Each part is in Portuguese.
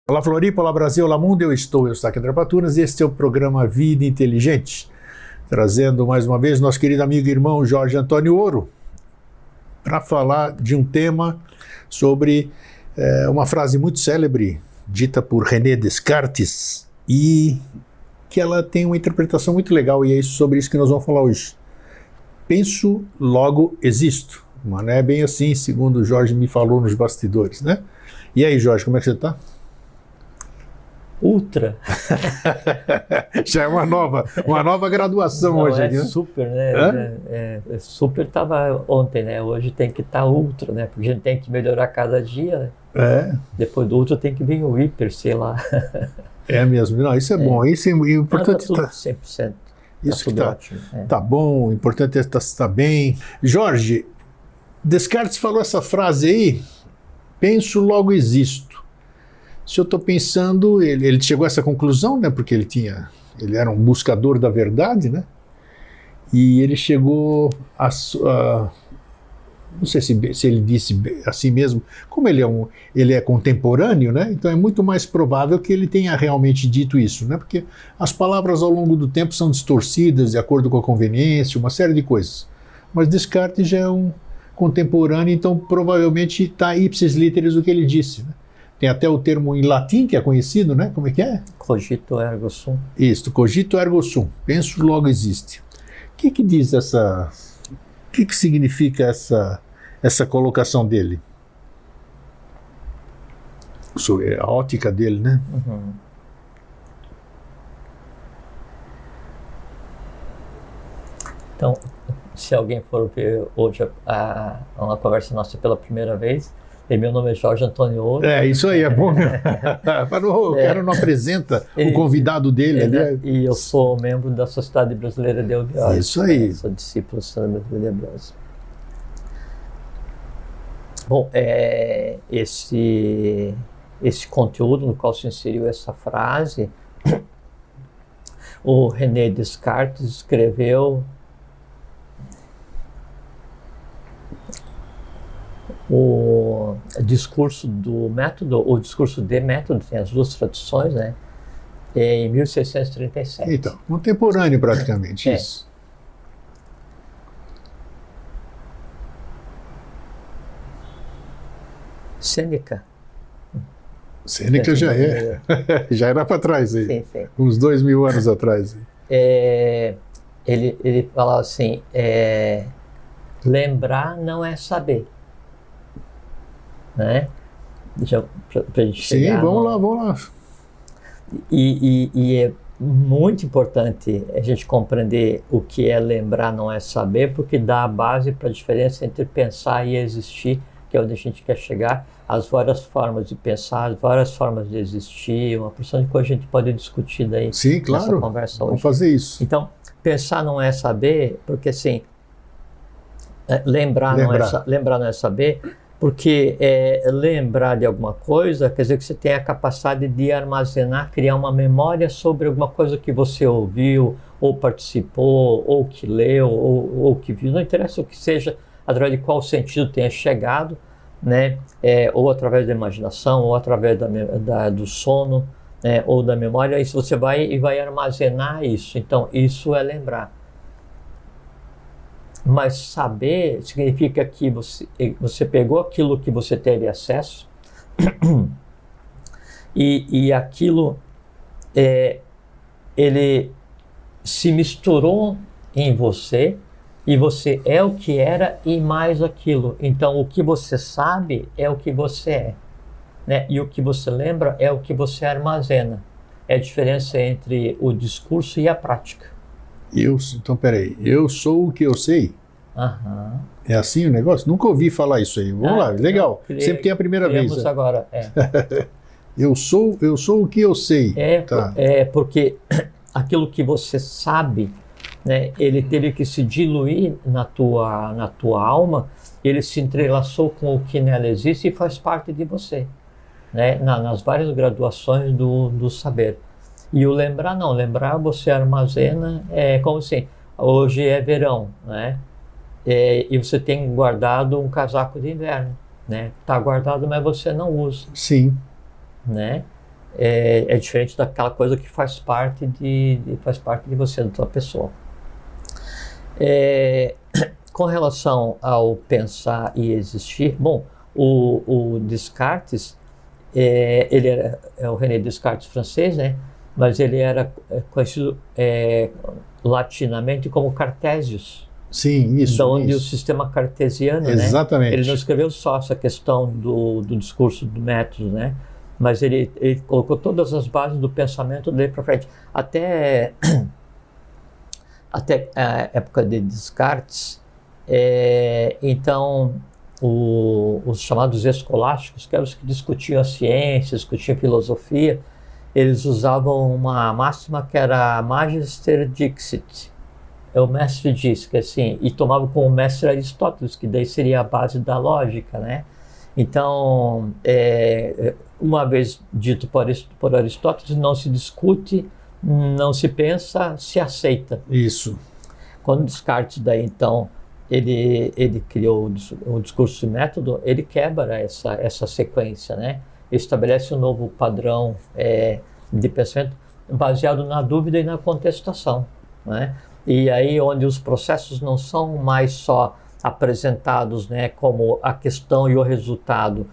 Olá Floripa, olá Brasil, olá mundo, eu estou aqui André Patunas e este é o programa Vida Inteligente, trazendo mais uma vez nosso querido amigo e irmão Jorge Antônio Ouro, para falar de um tema sobre uma frase muito célebre, dita por René Descartes, e que ela tem uma interpretação muito legal, e é sobre isso que nós vamos falar hoje. Penso, logo existo. Mas não é bem assim, segundo o Jorge me falou nos bastidores, né? E aí, Jorge, como é que você está? Ultra. Já é uma nova graduação. Não, hoje é aqui, né? Super, né? Super estava ontem, né? Hoje tem que estar ultra, né? Porque a gente tem que melhorar cada dia, né? Depois do ultra tem que vir o hiper, sei lá. É mesmo, não, isso é bom, isso é importante. Não, tá tudo 100%. Isso tudo que ótimo. Tá bom, o importante é estar bem. Jorge, Descartes falou essa frase aí, penso, logo existo. Se eu estou pensando, ele chegou a essa conclusão, né? Porque ele era um buscador da verdade, né? E ele chegou a não sei se ele disse assim mesmo, como ele é contemporâneo, né? Então é muito mais provável que ele tenha realmente dito isso, né? Porque as palavras ao longo do tempo são distorcidas de acordo com a conveniência, uma série de coisas. Mas Descartes já é um contemporâneo, então provavelmente está ipsis literis o que ele disse, né? Tem até o termo em latim que é conhecido, né? Como é que é? Cogito ergo sum. Isso, cogito ergo sum. Penso, logo existe. O que diz essa... O que significa essa colocação dele? Sobre a ótica dele, né? Uhum. Então, se alguém for ver hoje uma conversa nossa pela primeira vez, e meu nome é Jorge Antônio Ouro. É, isso aí, é bom mesmo. O cara não apresenta o convidado dele. E eu sou membro da Sociedade Brasileira de Eubiose. Isso aí. Sou discípulo da Sociedade Brasileira de Eubiose. Bom, esse conteúdo no qual se inseriu essa frase, o René Descartes escreveu o discurso do método, ou discurso de método, tem as duas traduções, né? Em 1637. Então, contemporâneo praticamente, isso. Sêneca já é. Já era para trás aí. Sim. Uns 2000 anos atrás. Ele falava assim, lembrar não é saber. Né? Pra gente chegar. Sim, vamos lá. E é muito importante a gente compreender o que é lembrar não é saber, porque dá a base para a diferença entre pensar e existir, que é onde a gente quer chegar, as várias formas de pensar, as várias formas de existir, uma porção de coisa a gente pode discutir daí. Sim, claro. Nessa conversa hoje. Vamos fazer isso. Então, pensar não é saber, porque assim, lembrar não é saber, porque lembrar de alguma coisa quer dizer que você tem a capacidade de armazenar, criar uma memória sobre alguma coisa que você ouviu, ou participou, ou que leu, ou que viu, não interessa o que seja, através de qual sentido tenha chegado, né? Ou através da imaginação, ou através do sono, né? Ou da memória, isso você vai armazenar isso. Então, isso é lembrar. Mas saber significa que você pegou aquilo que você teve acesso e aquilo ele se misturou em você e você é o que era e mais aquilo. Então o que você sabe é o que você é, né? E o que você lembra é o que você armazena. É a diferença entre o discurso e a prática. Então, peraí, eu sou o que eu sei? Uhum. É assim o negócio? Nunca ouvi falar isso aí. Vamos lá, legal. Sempre tem a primeira vez. Agora, eu sou o que eu sei. Porque aquilo que você sabe, né, ele teve que se diluir na tua alma, ele se entrelaçou com o que nela existe e faz parte de você, né, nas várias graduações do saber. E o lembrar não, lembrar você armazena, como assim, hoje é verão, né? E você tem guardado um casaco de inverno, né? Está guardado, mas você não usa. Sim. Né? é diferente daquela coisa que faz parte de você, da tua pessoa. Com relação ao pensar e existir, bom, o Descartes, ele era o René Descartes francês, né? Mas ele era conhecido latinamente como Cartesius. Sim, isso. Da onde isso. o sistema cartesiano, Exatamente. né? Ele não escreveu só essa questão do discurso do método, né? Mas ele colocou todas as bases do pensamento dele para frente. Até a época de Descartes, então os chamados escolásticos, que eram os que discutiam a ciência, discutiam a filosofia, eles usavam uma máxima que era Magister Dixit. O mestre diz, que assim, e tomavam como mestre Aristóteles, que daí seria a base da lógica, né? Então, uma vez dito por Aristóteles, não se discute, não se pensa, se aceita. Isso. Quando Descartes, daí então, ele criou o discurso de método, ele quebra essa sequência, né? Ele estabelece um novo padrão de pensamento baseado na dúvida e na contestação, né? E aí onde os processos não são mais só apresentados, né, como a questão e o resultado,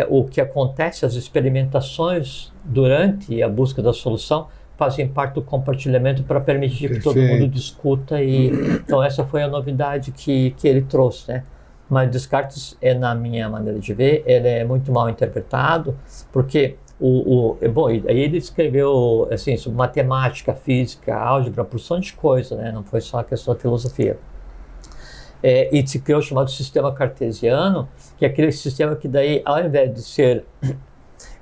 o que acontece, as experimentações durante a busca da solução fazem parte do compartilhamento para permitir que todo mundo discuta. E então essa foi a novidade que ele trouxe, né? Mas Descartes, na minha maneira de ver, ele é muito mal interpretado, porque bom, aí ele escreveu assim, sobre matemática, física, álgebra, porção de coisa, né? Não foi só a questão da filosofia. E se criou o chamado sistema cartesiano, que é aquele sistema que daí, ao invés de ser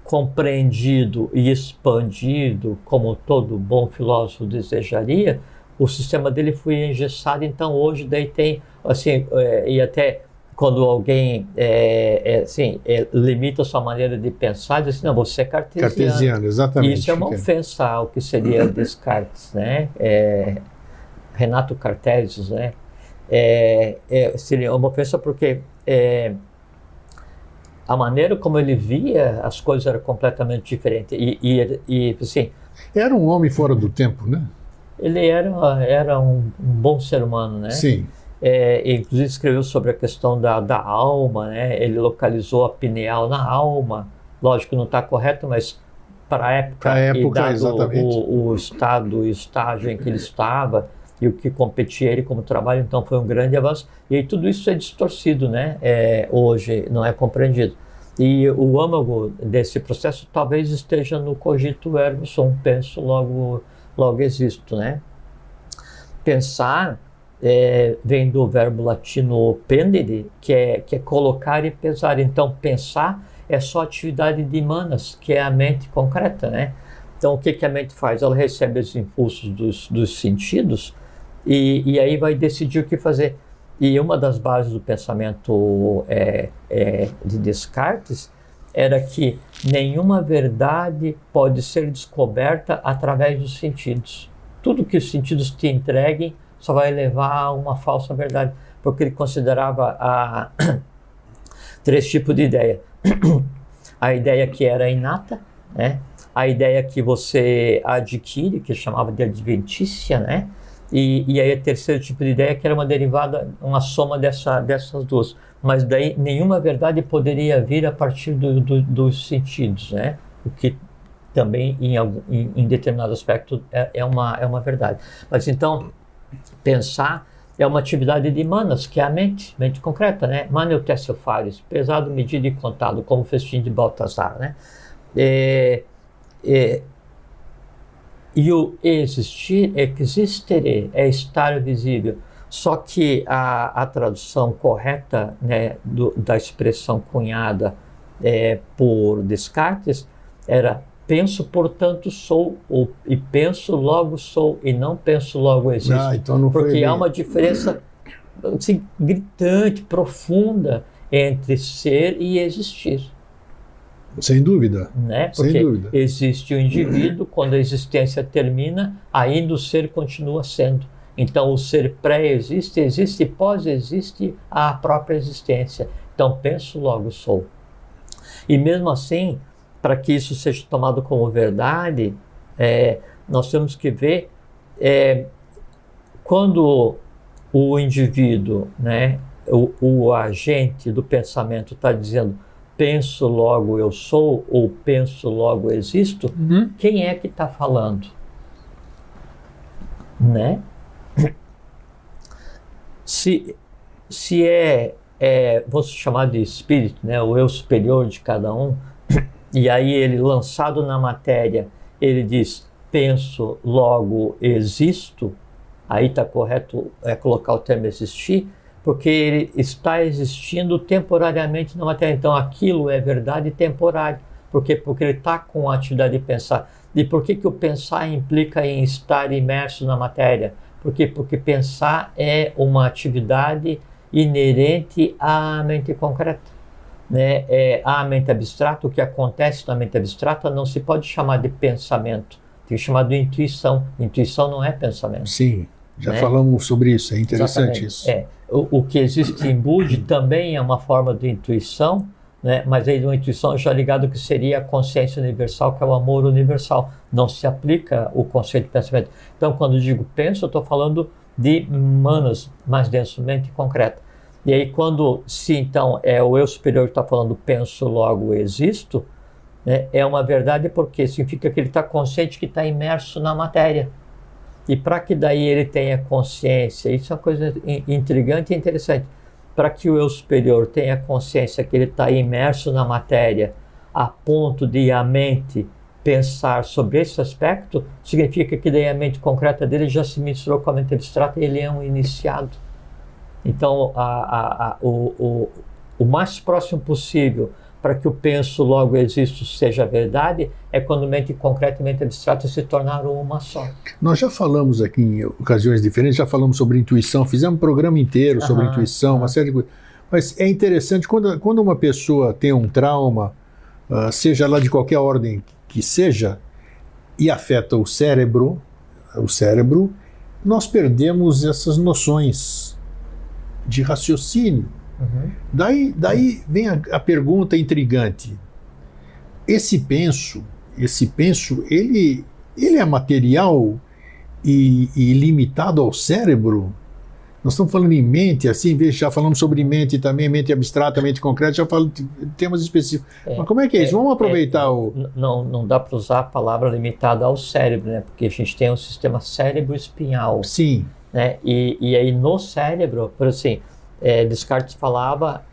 compreendido e expandido, como todo bom filósofo desejaria, o sistema dele foi engessado. Então hoje daí tem, assim, e até quando alguém limita a sua maneira de pensar, diz assim, não, você é cartesiano. Cartesiano, exatamente. Isso é uma ofensa ao que seria Descartes, né? Renato Cartesius, né? Seria uma ofensa porque a maneira como ele via as coisas era completamente diferente. E assim, era um homem fora do tempo, né? Ele era um bom ser humano, né? Sim. Inclusive escreveu sobre a questão da alma, né? Ele localizou a pineal na alma. Lógico, não está correto, mas para a época e dado o estado e o estágio em que ele estava e o que competia ele como trabalho, então foi um grande avanço. E aí tudo isso é distorcido, né? Hoje não é compreendido. E o âmago desse processo talvez esteja no cogito ergo sum, penso, logo existo, né? Pensar vem do verbo latino pendere, que é colocar e pesar. Então, pensar é só atividade de manas, que é a mente concreta, né? Então, o que a mente faz? Ela recebe os impulsos dos sentidos e aí vai decidir o que fazer. E uma das bases do pensamento de Descartes era que nenhuma verdade pode ser descoberta através dos sentidos. Tudo que os sentidos te entreguem só vai levar a uma falsa verdade, porque ele considerava três tipos de ideia. A ideia que era inata, né? A ideia que você adquire, que chamava de adventícia, né? E aí o terceiro tipo de ideia que era uma derivada, uma soma dessas duas. Mas daí nenhuma verdade poderia vir a partir dos sentidos, né? O que também em determinado aspecto é uma verdade. Mas então, pensar é uma atividade de manas, que é a mente concreta, né? Mane utesio fares, pesado, medido e contado, como o festim de Baltazar, né? E o existir, existere, é estar visível. Só que a tradução correta, né, da expressão cunhada por Descartes era penso, portanto sou, e penso, logo sou, e não penso, logo existo. Então não foi porque há uma diferença assim, gritante, profunda entre ser e existir. Sem dúvida. Né? Porque sem dúvida. Existe o indivíduo, quando a existência termina, ainda o ser continua sendo. Então o ser pré-existe, existe e pós-existe a própria existência. Então penso, logo sou. E mesmo assim, para que isso seja tomado como verdade, nós temos que ver quando o indivíduo, né, o agente do pensamento está dizendo penso, logo eu sou, ou penso, logo existo, quem é que está falando? Né? Se vou chamar de espírito, né, o eu superior de cada um, e aí ele lançado na matéria, ele diz penso, logo existo, aí está correto colocar o termo existir, porque ele está existindo temporariamente na matéria. Então aquilo é verdade temporária. Por quê? Porque ele está com a atividade de pensar. E por que o pensar implica em estar imerso na matéria? Por quê? Porque pensar é uma atividade inerente à mente concreta. Né? À mente abstrata, o que acontece na mente abstrata não se pode chamar de pensamento, tem que chamar de intuição. Intuição não é pensamento. Sim, já né? Falamos sobre isso, é interessante. Exatamente. Isso. O que existe em Budi também é uma forma de intuição, né? Mas aí uma intuição já ligada ao que seria a consciência universal, que é o amor universal. Não se aplica o conceito de pensamento. Então, quando eu digo penso, eu estou falando de manas, mais densamente concreta. E aí, se então é o eu superior que está falando penso, logo existo, né? É uma verdade porque significa que ele está consciente que está imerso na matéria. E para que daí ele tenha consciência, isso é uma coisa intrigante e interessante, para que o eu superior tenha consciência que ele está imerso na matéria a ponto de a mente pensar sobre esse aspecto, significa que daí a mente concreta dele já se misturou com a mente abstrata e ele é um iniciado. Então, o mais próximo possível para que o penso, logo existo, seja verdade, é quando mente concreta e mente abstrata se tornaram uma só. Nós já falamos aqui em ocasiões diferentes, já falamos sobre intuição, fizemos um programa inteiro sobre intuição, uma série de coisas. Mas é interessante, quando uma pessoa tem um trauma, seja lá de qualquer ordem que seja, e afeta o cérebro, nós perdemos essas noções de raciocínio. Daí vem a pergunta intrigante. Esse penso, ele é material e limitado ao cérebro? Nós estamos falando em mente, assim, já falamos sobre mente também, mente abstrata, mente concreta, já falamos de temas específicos. Mas como é que é isso? Vamos aproveitar Não dá para usar a palavra limitada ao cérebro, né? Porque a gente tem um sistema cérebro-espinhal. Sim. Né? E aí no cérebro, por assim, Descartes falava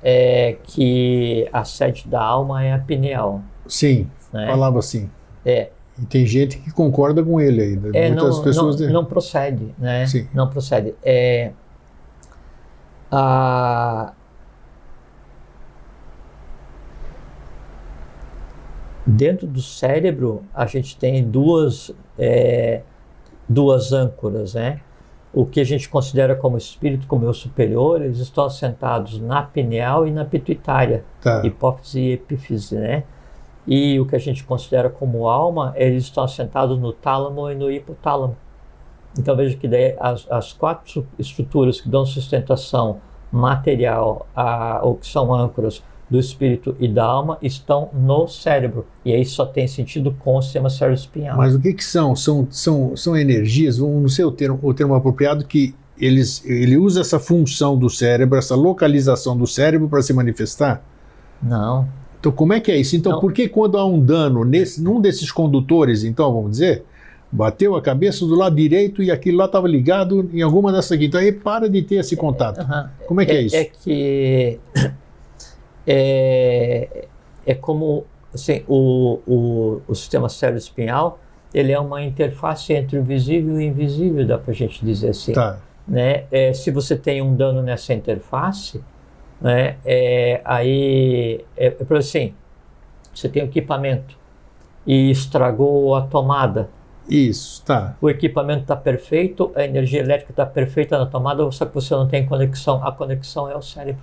que a sede da alma é a pineal. Sim, né? Falava assim. E tem gente que concorda com ele aí. Muitas pessoas não procede, né? Sim. Não procede. Dentro do cérebro, a gente tem duas âncoras, né? O que a gente considera como espírito, como eu superior, eles estão assentados na pineal e na pituitária, hipófise e epífise, né? E o que a gente considera como alma, eles estão assentados no tálamo e no hipotálamo. Então veja que daí as quatro estruturas que dão sustentação material, ou que são âncoras do espírito e da alma, estão no cérebro. E aí só tem sentido com o sistema cérebro-espinhal. Mas o que são? São energias, não sei o termo apropriado, que ele usa essa função do cérebro, essa localização do cérebro para se manifestar? Não. Então como é que é isso? Então por que quando há um dano num desses condutores, então vamos dizer, bateu a cabeça do lado direito e aquilo lá estava ligado em alguma dessas aqui, então aí para de ter esse contato. Como é que é isso? É que é como assim, o sistema cérebro-espinhal, ele é uma interface entre o visível e o invisível, dá para a gente dizer assim. Né? Se você tem um dano nessa interface, né, aí por assim, você tem um equipamento e estragou a tomada. Isso, tá. O equipamento está perfeito, a energia elétrica está perfeita na tomada, só que você não tem conexão. A conexão é o cérebro.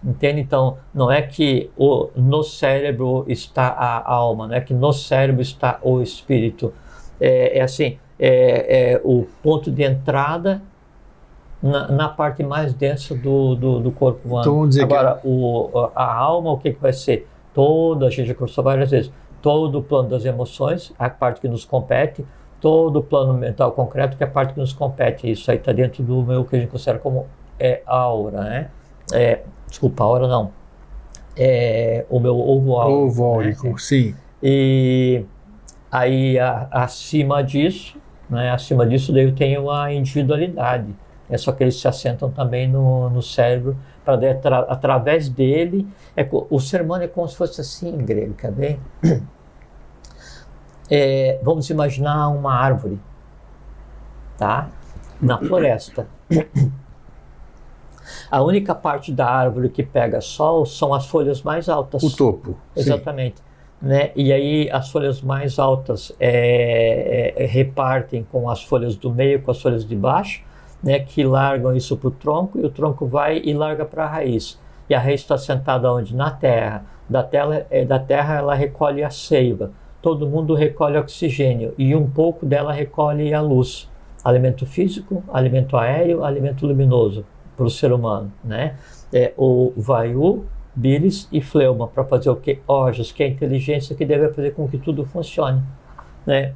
Entende? Então, não é que no cérebro está a alma, não é que no cérebro está o espírito. Assim, o ponto de entrada na parte mais densa do corpo humano. Então, vamos dizer agora, a alma, o que vai ser? a gente já conversou várias vezes, todo o plano das emoções, a parte que nos compete, todo o plano mental concreto, que é a parte que nos compete. Isso aí está dentro do meu, que a gente considera como aura, né? Desculpa, aura não. O meu ovo áurico. Ovo áurico, né? Sim. E aí, acima disso, daí eu tenho a individualidade. Só que eles se assentam também no cérebro, para através dele, o ser humano é como se fosse assim em grego, quer ver? Vamos imaginar uma árvore, tá? Na floresta. A única parte da árvore que pega sol são as folhas mais altas. O topo. Exatamente. Né? E aí as folhas mais altas repartem com as folhas do meio, com as folhas de baixo, né? Que largam isso para o tronco, e o tronco vai e larga para a raiz. E a raiz está sentada onde? Na terra. Da terra ela recolhe a seiva. Todo mundo recolhe oxigênio, e um pouco dela recolhe a luz. Alimento físico, alimento aéreo, alimento luminoso para o ser humano, né? O vayu, bilis e fleuma, para fazer o que? Ojos, que é a inteligência que deve fazer com que tudo funcione, né?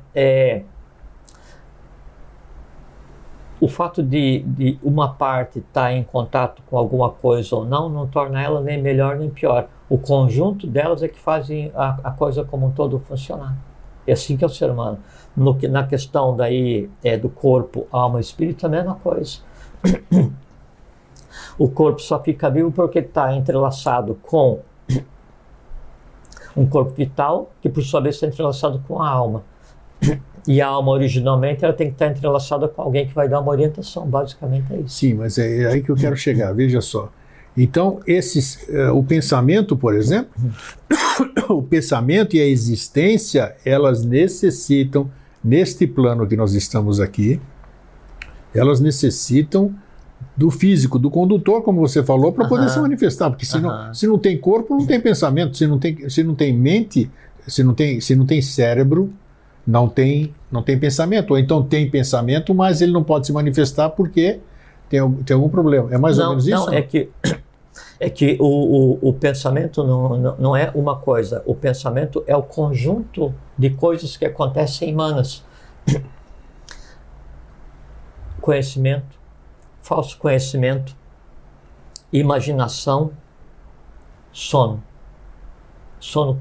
O fato de uma parte estar em contato com alguma coisa ou não torna ela nem melhor nem pior. O conjunto delas é que fazem a coisa como um todo funcionar. É assim que é o ser humano. Na questão daí do corpo, alma e espírito, a mesma coisa. O corpo só fica vivo porque está entrelaçado com um corpo vital, que por sua vez está entrelaçado com a alma. E a alma, originalmente, ela tem que estar entrelaçada com alguém que vai dar uma orientação. Basicamente é isso. Sim, mas é aí que eu quero chegar. Veja só. Então, o pensamento, por exemplo, o pensamento e a existência, elas necessitam, neste plano que nós estamos aqui, elas necessitam do físico, do condutor, como você falou, para poder se manifestar. Porque se não tem corpo, não tem pensamento. Se não tem mente, se não tem cérebro, não tem pensamento. Ou então tem pensamento, mas ele não pode se manifestar porque tem algum problema. É mais ou menos isso? Não, é que o pensamento não é uma coisa. O pensamento é o conjunto de coisas que acontecem em manas. Conhecimento, falso conhecimento, imaginação, sono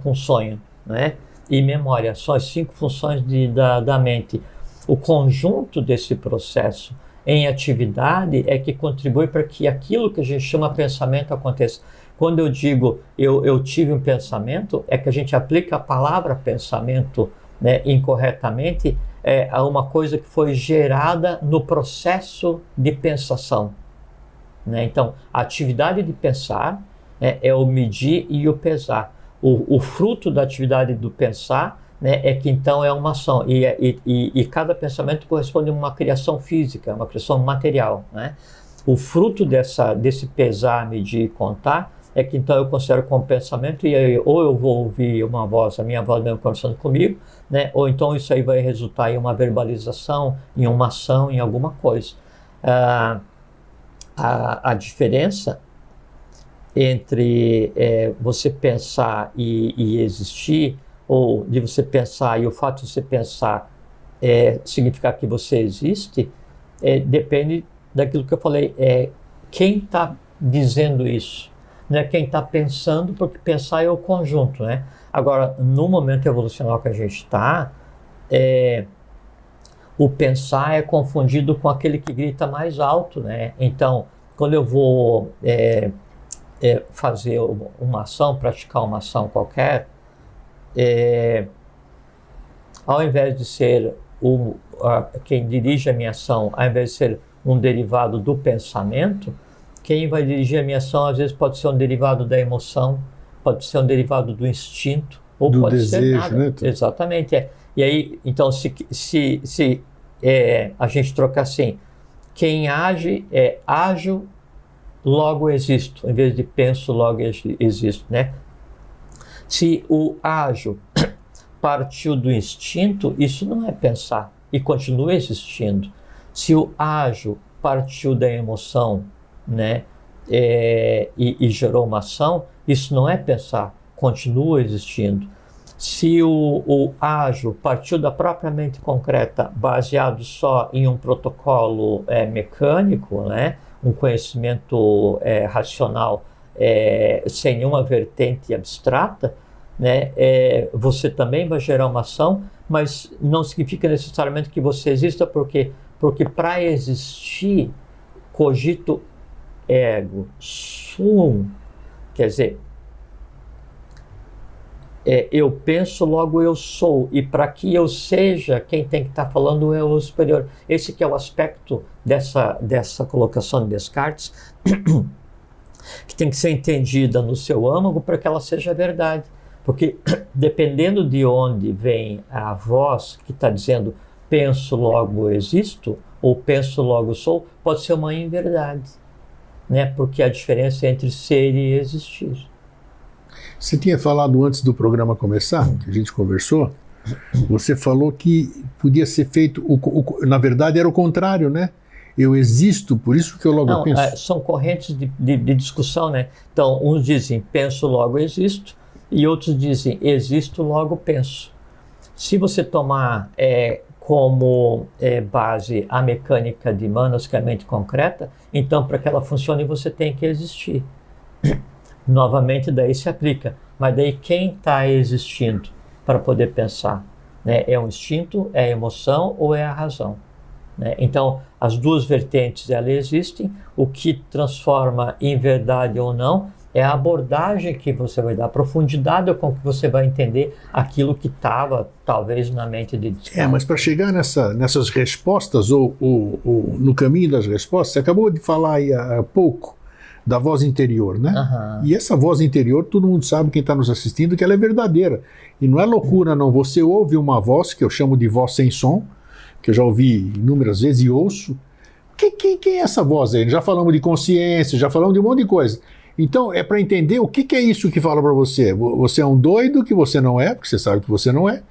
com sonho, né? E memória. São as 5 funções da mente. O conjunto desse processo em atividade é que contribui para que aquilo que a gente chama pensamento aconteça. Quando eu digo eu tive um pensamento, é que a gente aplica a palavra pensamento, né, incorretamente a uma coisa que foi gerada no processo de pensação, né? Então, a atividade de pensar é o medir e o pesar. O fruto da atividade do pensar, né, é que então é uma ação, e cada pensamento corresponde a uma criação física, uma criação material, né? O fruto desse pesar, medir e contar é que então eu considero como pensamento, e aí ou eu vou ouvir uma voz, a minha voz mesmo conversando comigo, né, ou então isso aí vai resultar em uma verbalização, em uma ação, em alguma coisa. A diferença entre você pensar e existir, ou de você pensar e o fato de você pensar significar que você existe, depende daquilo que eu falei. Quem está dizendo isso? Não é quem está pensando, porque pensar é o conjunto, né? Agora, no momento evolucional que a gente está, o pensar é confundido com aquele que grita mais alto, né? Então, quando eu vou fazer uma ação, praticar uma ação qualquer, ao invés de ser quem dirige a minha ação, ao invés de ser um derivado do pensamento, quem vai dirigir a minha ação às vezes pode ser um derivado da emoção, pode ser um derivado do instinto, ou do pode desejo, ser nada. Né? Exatamente. E aí, então, se a gente trocar assim, quem age ajo, logo existo, em vez de penso, logo existo, né? Se o ajo partiu do instinto, isso não é pensar e continua existindo. Se o ajo partiu da emoção, né, e gerou uma ação, isso não é pensar continua existindo. Se o ágil partiu da própria mente concreta, baseado só em um protocolo mecânico, né, um conhecimento racional, sem nenhuma vertente abstrata, né, você também vai gerar uma ação, mas não significa necessariamente que você exista, porque para existir, cogito ergo sum, quer dizer, eu penso, logo eu sou, e para que eu seja, quem tem que estar falando é o superior. Esse que é o aspecto dessa colocação de Descartes, que tem que ser entendida no seu âmago para que ela seja verdade. Porque dependendo de onde vem a voz que está dizendo penso, logo existo, ou penso, logo sou, pode ser uma inverdade, né? Porque a diferença é entre ser e existir. Você tinha falado antes do programa começar, que a gente conversou, você falou que podia ser feito, na verdade era o contrário, né? Eu existo, por isso que eu logo penso. São correntes de discussão, né? Então, uns dizem penso, logo existo, e outros dizem existo, logo penso. Se você tomar como base a mecânica de Manas, que é a mente concreta, então para que ela funcione você tem que existir. Novamente daí se aplica, mas daí quem está existindo para poder pensar? Né? É o instinto, é a emoção ou é a razão? Né? Então as duas vertentes elas existem, o que transforma em verdade ou não é a abordagem que você vai dar, a profundidade com que você vai entender aquilo que estava talvez na mente de Descartes. Mas para chegar nessas respostas ou no caminho das respostas, você acabou de falar aí há pouco da voz interior, né? Uhum. E essa voz interior, todo mundo sabe, quem está nos assistindo, que ela é verdadeira. E não é loucura, não. Você ouve uma voz, que eu chamo de voz sem som, que eu já ouvi inúmeras vezes e ouço. Quem é essa voz aí? Já falamos de consciência, já falamos de um monte de coisa. Então, é para entender o que é isso que fala para você. Você é um doido que você não é, porque você sabe que você não é.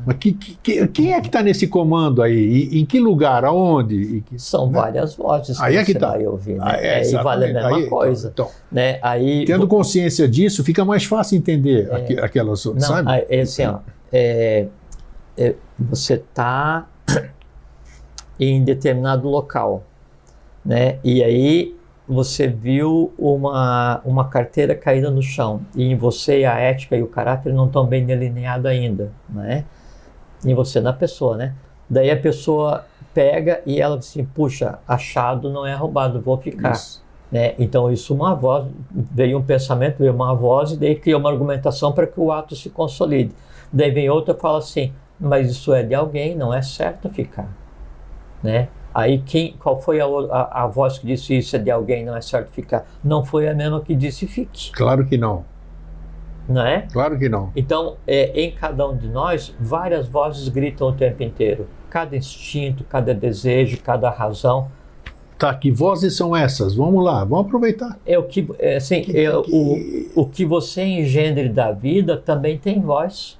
Mas quem é que está nesse comando aí? E em que lugar? Aonde? São várias vozes que aí você vai ouvir. Né? E vale a mesma coisa. Então, né? Aí, tendo consciência disso, fica mais fácil entender aquelas, sabe? Assim, você está em determinado local, né? E aí você viu uma carteira caída no chão, e em você a ética e o caráter não estão bem delineados ainda, né? Em você, na pessoa, né? Daí a pessoa pega e ela diz assim, puxa, achado não é roubado, vou ficar. Isso. Né? Então isso, uma voz, veio um pensamento, veio uma voz, e daí cria uma argumentação para que o ato se consolide. Daí vem outra e fala assim, mas isso é de alguém, não é certo ficar, né? Aí qual foi a voz que disse isso é de alguém, não é certo ficar? Não foi a mesma que disse fique. Claro que não. Não é? Claro que não. Então, em cada um de nós, várias vozes gritam o tempo inteiro. Cada instinto, cada desejo, cada razão. Tá, que vozes são essas? Vamos lá, vamos aproveitar. O que você engendre da vida também tem voz.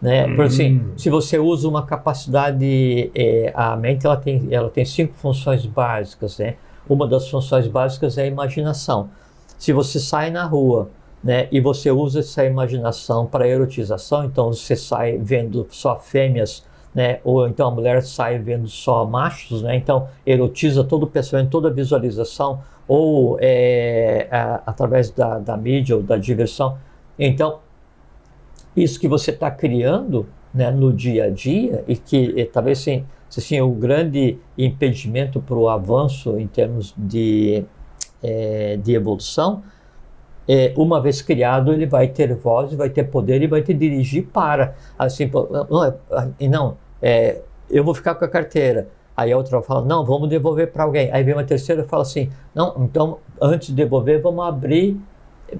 Né? Por assim, se você usa uma capacidade, a mente ela tem 5 funções básicas, né? Uma das funções básicas é a imaginação. Se você sai na rua, né, e você usa essa imaginação para erotização, então você sai vendo só fêmeas, né, ou então a mulher sai vendo só machos, né, então erotiza todo o pensamento, toda a visualização, ou através da mídia ou da diversão. Então isso que você está criando, né, no dia a dia, e que talvez assim, o grande impedimento para o avanço em termos de evolução, uma vez criado, ele vai ter voz, vai ter poder e vai te dirigir para. Assim, eu vou ficar com a carteira. Aí a outra fala, não, vamos devolver para alguém. Aí vem uma terceira e fala assim, não, então antes de devolver, vamos abrir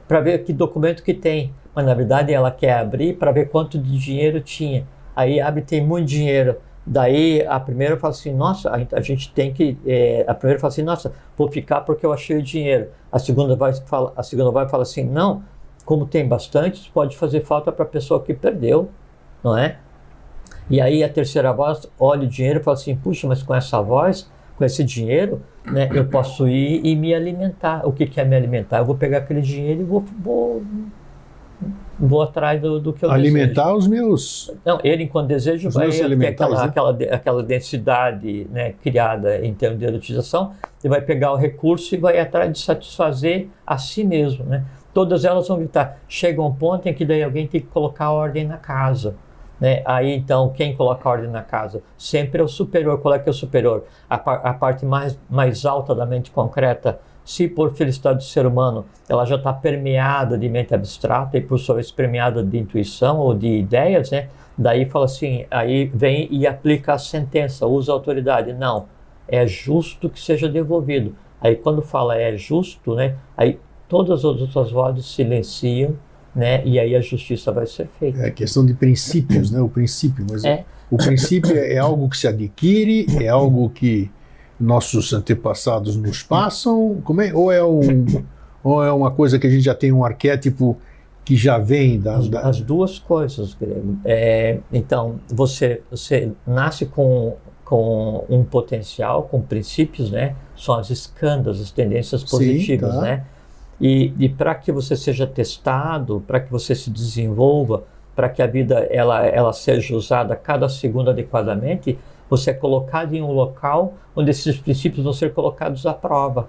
para ver que documento que tem. Mas na verdade ela quer abrir para ver quanto de dinheiro tinha. Aí abre, tem muito dinheiro. Daí a primeira fala assim, nossa, a gente tem que... a primeira fala assim, nossa, vou ficar porque eu achei o dinheiro. A segunda vai falar assim, não, como tem bastante, pode fazer falta para a pessoa que perdeu, não é? E aí a terceira voz olha o dinheiro e fala assim, puxa, mas com essa voz, com esse dinheiro, né, eu posso ir e me alimentar. O que é me alimentar? Eu vou pegar aquele dinheiro e vou vou atrás do que eu alimentar desejo. os meus... Não, ele, enquanto desejo, os vai meus ter elementais, né? aquela densidade, né, criada em termos de eroticização, e vai pegar o recurso e vai atrás de satisfazer a si mesmo, né? Todas elas vão gritar. Chega um ponto em que daí alguém tem que colocar ordem na casa, né? Aí, então, quem coloca ordem na casa? Sempre é o superior. Qual é que é o superior? A parte mais alta da mente concreta. Se por felicidade do ser humano ela já está permeada de mente abstrata e por sua vez permeada de intuição ou de ideias, né? Daí fala assim, aí vem e aplica a sentença, usa a autoridade. Não, é justo que seja devolvido. Aí quando fala é justo, né? Aí todas as outras vozes silenciam, né? E aí a justiça vai ser feita. É questão de princípios, né? O princípio, mas o princípio é algo que se adquire, é algo que nossos antepassados nos passam, ou é uma coisa que a gente já tem um arquétipo que já vem As duas coisas, Grego. Então, você nasce com um potencial, com princípios, né? São as escandas, as tendências positivas, sim, tá, né? E para que você seja testado, para que você se desenvolva, para que a vida ela seja usada cada segundo adequadamente, você é colocado em um local onde esses princípios vão ser colocados à prova,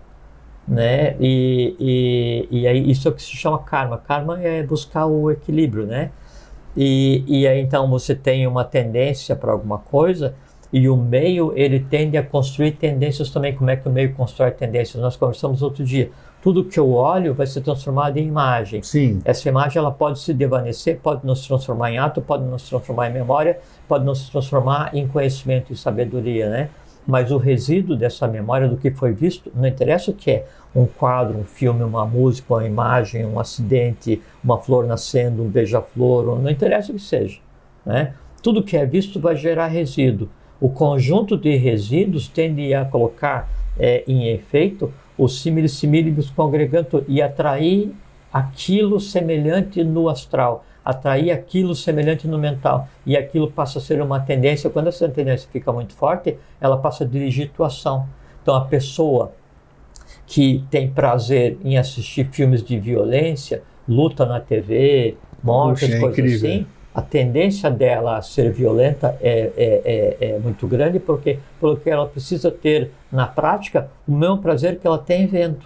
né? E aí isso é o que se chama karma. Karma é buscar o equilíbrio, né? E aí então você tem uma tendência para alguma coisa e o meio ele tende a construir tendências também. Como é que o meio constrói tendências? Nós conversamos outro dia. Tudo que eu olho vai ser transformado em imagem. Sim. Essa imagem ela pode se desvanecer, pode não se transformar em ato, pode não se transformar em memória, pode não se transformar em conhecimento e sabedoria, né? Mas o resíduo dessa memória do que foi visto, não interessa o que é, um quadro, um filme, uma música, uma imagem, um acidente, uma flor nascendo, um beija-flor, não interessa o que seja, né? Tudo que é visto vai gerar resíduo. O conjunto de resíduos tende a colocar em efeito o similis similibus congregantur e atrair aquilo semelhante no astral, atrair aquilo semelhante no mental, e aquilo passa a ser uma tendência. Quando essa tendência fica muito forte, ela passa a dirigir tua ação. Então a pessoa que tem prazer em assistir filmes de violência, luta na TV, mortes, coisas incrível, assim, a tendência dela a ser violenta é muito grande, porque ela precisa ter, na prática, o mesmo prazer que ela tem vendo,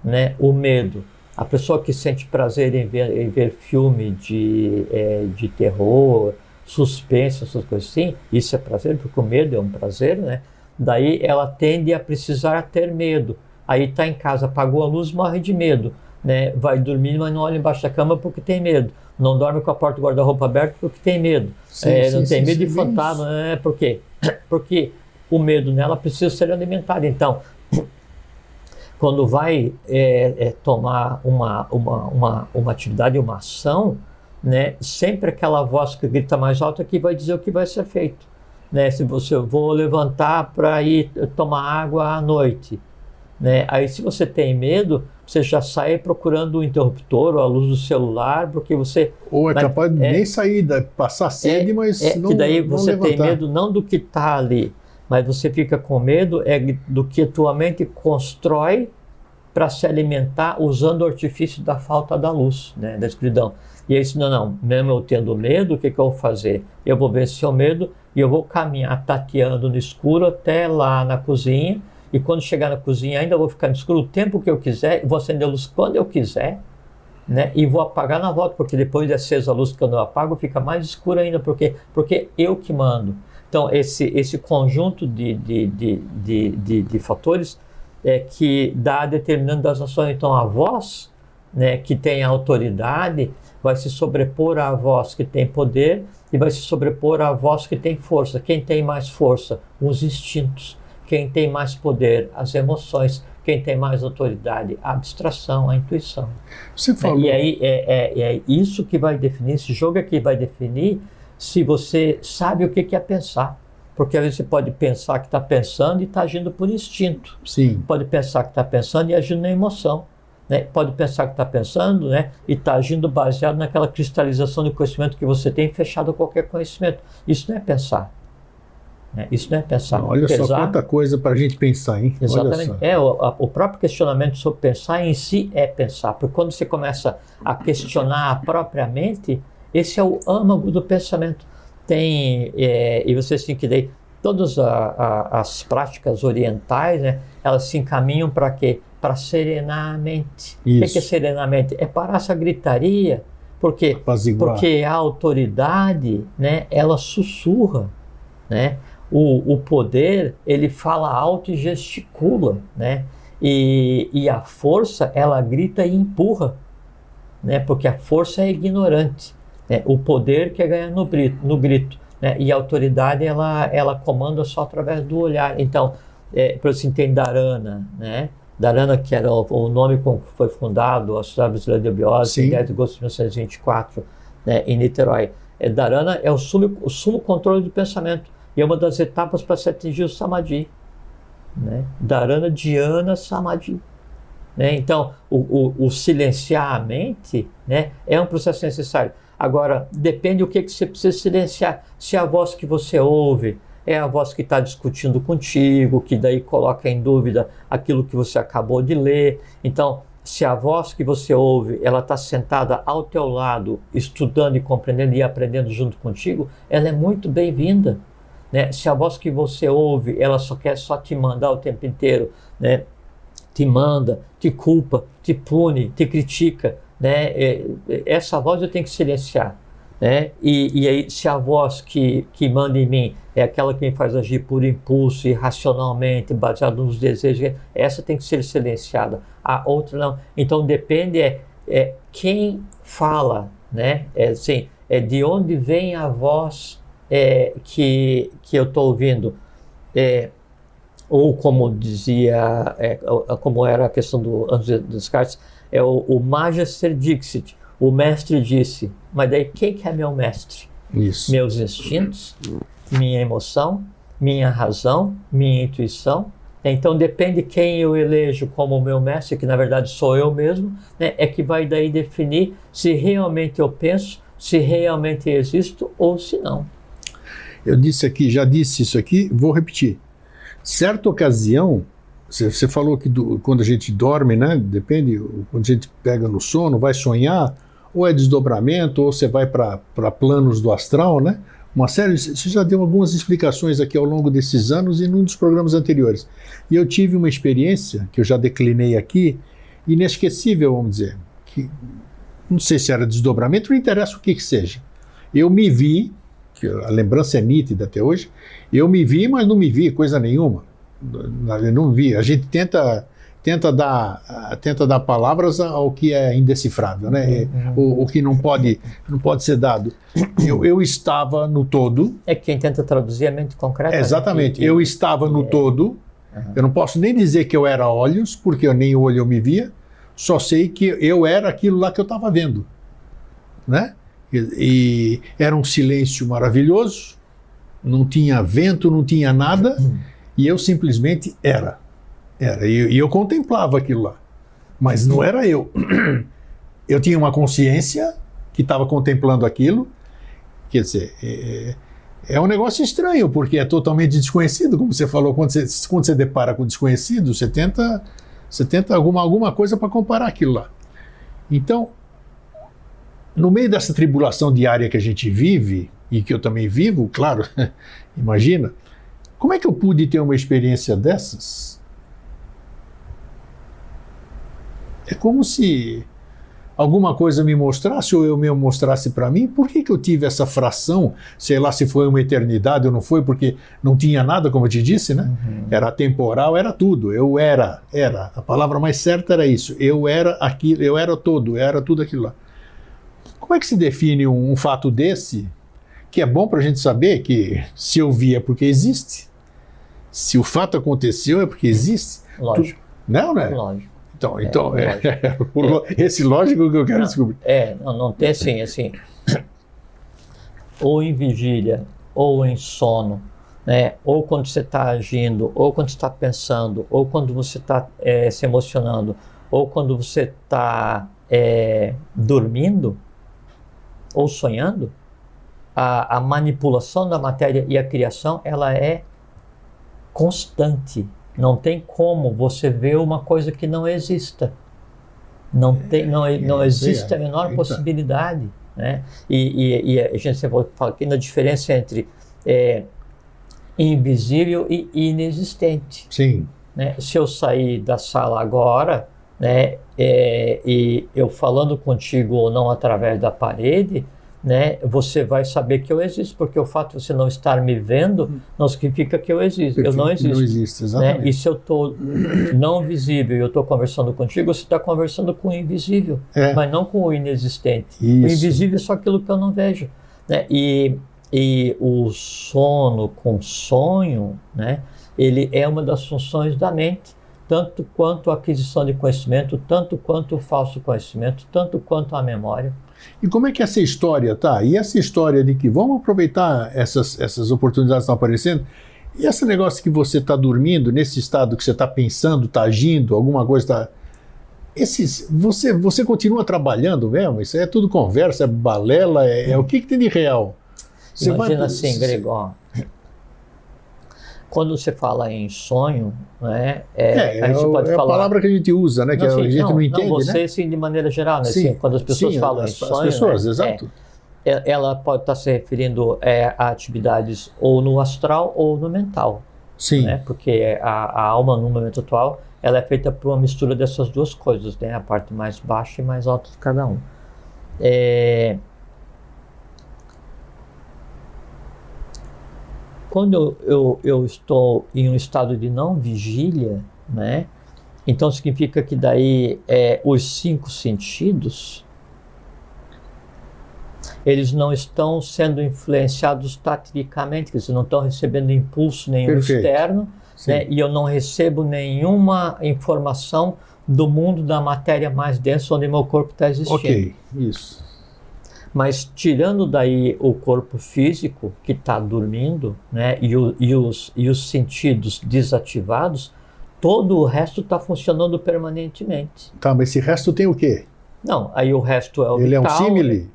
né? O medo. A pessoa que sente prazer em ver filme de terror, suspense, essas coisas assim, isso é prazer, porque o medo é um prazer, né? Daí ela tende a precisar ter medo. Aí está em casa, apagou a luz, morre de medo, né? Vai dormir, mas não olha embaixo da cama porque tem medo. Não dorme com a porta do guarda-roupa aberta porque tem medo. Não tem medo de fantasma. Por quê? Porque o medo nela precisa ser alimentado. Então, quando vai tomar uma atividade, uma ação, né, sempre aquela voz que grita mais alto que vai dizer o que vai ser feito. Né? Se você vou levantar para ir tomar água à noite, né? Aí se você tem medo, você já sai procurando o interruptor ou a luz do celular, porque você... Ou capaz de nem sair, passar sede, mas não que daí não você levantar. Tem medo não do que está ali, mas você fica com medo do que a tua mente constrói para se alimentar usando o artifício da falta da luz, né, da escuridão. E aí, não, mesmo eu tendo medo, o que eu vou fazer? Eu vou vencer o medo e eu vou caminhar tateando no escuro até lá na cozinha, e quando chegar na cozinha ainda vou ficar no escuro o tempo que eu quiser, vou acender a luz quando eu quiser, né, e vou apagar na volta, porque depois de acesa a luz que eu não apago, fica mais escuro ainda, porque eu que mando. Então, esse conjunto de fatores que dá determinante das ações. Então, a voz, né, que tem autoridade vai se sobrepor à voz que tem poder e vai se sobrepor à voz que tem força. Quem tem mais força? Os instintos. Quem tem mais poder? As emoções. Quem tem mais autoridade? A abstração, a intuição. Você falou... E aí é isso que vai definir, esse jogo é que vai definir se você sabe o que é pensar. Porque às vezes você pode pensar que está pensando e está agindo por instinto. Sim. Pode pensar que está pensando e agindo na emoção. Né? Pode pensar que está pensando, né, e está agindo baseado naquela cristalização do conhecimento que você tem, fechado a qualquer conhecimento. Isso não é pensar. né? Isso não é pensar. Olha só quanta coisa para a gente pensar, hein? Exatamente. O próprio questionamento sobre pensar em si é pensar, porque quando você começa a questionar a própria mente, esse é o âmago do pensamento. E vocês têm que ver, todas as práticas orientais, né, elas se encaminham para quê? Para serenar a mente. O que é serenar a mente? É parar essa gritaria, porque a autoridade, né, ela sussurra, né? O poder, ele fala alto e gesticula, né? E a força, ela grita e empurra, né? Porque a força é ignorante, né? O poder quer ganhar no grito, né? E a autoridade, ela comanda só através do olhar. Então, por assim, tem Dharana, né? Dharana, que era o nome com que foi fundado a Sociedade Brasileira de Biose, em 10 de agosto de 1924, né, em Niterói. Dharana é o sumo controle do pensamento. E é uma das etapas para se atingir o Samadhi, né? Dharana, Dhyana, Samadhi, né? Então, o silenciar a mente, né, é um processo necessário. Agora, depende do que você precisa silenciar. Se a voz que você ouve é a voz que está discutindo contigo, que daí coloca em dúvida aquilo que você acabou de ler. Então, se a voz que você ouve, ela está sentada ao teu lado, estudando e compreendendo e aprendendo junto contigo, ela é muito bem-vinda. Né? Se a voz que você ouve, ela só quer te mandar o tempo inteiro, né? Te manda, te culpa, te pune, te critica, né? Essa voz eu tenho que silenciar, né? E aí, se a voz que manda em mim é aquela que me faz agir por impulso, irracionalmente, baseado nos desejos, essa tem que ser silenciada, a outra não. Então depende quem fala, né? De onde vem a voz que eu estou ouvindo, ou como dizia, como era a questão do Descartes, o Magister Dixit, o mestre disse. Mas daí quem que é meu mestre? Isso. Meus instintos, minha emoção, minha razão, minha intuição. Então depende quem eu elejo como meu mestre, que na verdade sou eu mesmo, né, é que vai daí definir se realmente eu penso, se realmente existo ou se não. Eu já disse isso aqui, vou repetir. Certa ocasião, você falou que quando a gente dorme, né, depende, quando a gente pega no sono, vai sonhar, ou é desdobramento, ou você vai para planos do astral, né? Uma série, você já deu algumas explicações aqui ao longo desses anos e num dos programas anteriores. E eu tive uma experiência, que eu já declinei aqui, inesquecível, vamos dizer, que não sei se era desdobramento, não interessa o que seja. Eu me vi, que a lembrança é nítida até hoje, eu me vi, mas não me vi coisa nenhuma. Eu não vi. A gente tenta dar palavras ao que é indecifrável, né? O que não pode ser dado. Eu estava no todo. É quem tenta traduzir a mente concreta. Exatamente. Eu estava no todo. Eu não posso nem dizer que eu era olhos, porque nem olho eu me via. Só sei que eu era aquilo lá que eu estava vendo, né? E era um silêncio maravilhoso, não tinha vento, não tinha nada, e eu simplesmente era. E eu contemplava aquilo lá, mas não era eu. Eu tinha uma consciência que estava contemplando aquilo. Quer dizer, é um negócio estranho, porque é totalmente desconhecido, como você falou, quando você depara com desconhecido, você tenta alguma coisa para comparar aquilo lá. Então, no meio dessa tribulação diária que a gente vive, e que eu também vivo, claro, imagina, como é que eu pude ter uma experiência dessas? É como se alguma coisa me mostrasse, ou eu me mostrasse para mim. Por que eu tive essa fração? Sei lá se foi uma eternidade ou não foi, porque não tinha nada, como eu te disse, né? Era temporal, era tudo. Eu era. A palavra mais certa era isso. Eu era aquilo, eu era todo, eu era tudo aquilo lá. Como é que se define um fato desse, que é bom para a gente saber que se eu vi é porque existe, se o fato aconteceu é porque existe? Lógico. Não, né? Lógico. Então esse lógico que eu quero descobrir. Não tem assim, ou em vigília, ou em sono, né? Ou quando você está agindo, ou quando você está pensando, ou quando você está se emocionando, ou quando você está dormindo, ou sonhando, a manipulação da matéria e a criação, ela é constante. Não tem como você ver uma coisa que não exista. Não existe a menor possibilidade, né? E a gente sempre fala aqui na diferença entre invisível e inexistente. Sim. Né? Se eu sair da sala agora, né, e eu falando contigo ou não através da parede, né, você vai saber que eu existo, porque o fato de você não estar me vendo não significa que eu existo. Eu não existo. Não existe, exatamente. Né? E se eu estou não visível e eu estou conversando contigo, você está conversando com o invisível, mas não com o inexistente. Isso. O invisível é só aquilo que eu não vejo. Né? E o sono com sonho, né, ele é uma das funções da mente, tanto quanto a aquisição de conhecimento, tanto quanto o falso conhecimento, tanto quanto a memória. E como é que essa história tá? E essa história de que vamos aproveitar essas oportunidades que estão aparecendo, e esse negócio que você está dormindo, nesse estado que você está pensando, está agindo, alguma coisa está... Você continua trabalhando mesmo? Isso é tudo conversa, é balela, o que tem de real? Você Imagina assim, Gregor, quando você fala em sonho, né, a gente pode falar... a palavra que a gente usa, né, que a gente não entende, você, né? Sim, de maneira geral, né? Sim, assim, quando as pessoas falam em sonho, as pessoas, né, exato. Ela pode estar se referindo a atividades ou no astral ou no mental. Sim. Né? Porque a alma no momento atual, ela é feita por uma mistura dessas duas coisas, né? A parte mais baixa e mais alta de cada um. Quando eu estou em um estado de não vigília, né, então significa que daí os 5 sentidos, eles não estão sendo influenciados taticamente, quer dizer, não estão recebendo impulso nenhum externo, né, e eu não recebo nenhuma informação do mundo da matéria mais densa onde meu corpo está existindo. Ok, isso. Mas tirando daí o corpo físico que está dormindo, né, e os sentidos desativados, todo o resto está funcionando permanentemente. Tá, mas esse resto tem o quê? Não, aí o resto é o Ele vital. É um símile?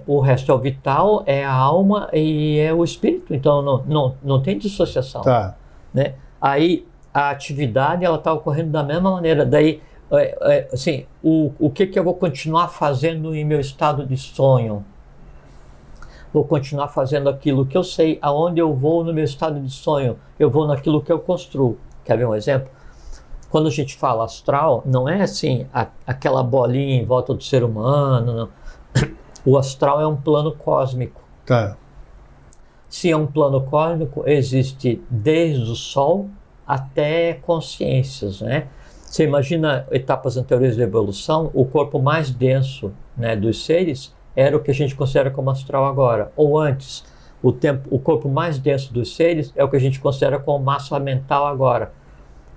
O resto é o vital, é a alma e é o espírito. Então não tem dissociação. Tá. Né? Aí a atividade ela está ocorrendo da mesma maneira. Daí assim, o que eu vou continuar fazendo em meu estado de sonho? Vou continuar fazendo aquilo que eu sei. Aonde eu vou no meu estado de sonho? Eu vou naquilo que eu construo. Quer ver um exemplo? Quando a gente fala astral, não é assim, aquela bolinha em volta do ser humano, não. O astral é um plano cósmico. Tá. Se é um plano cósmico, existe desde o Sol até consciências, né? Você imagina etapas anteriores da evolução, o corpo mais denso, né, dos seres era o que a gente considera como astral agora. Ou antes, o corpo mais denso dos seres é o que a gente considera como massa mental agora.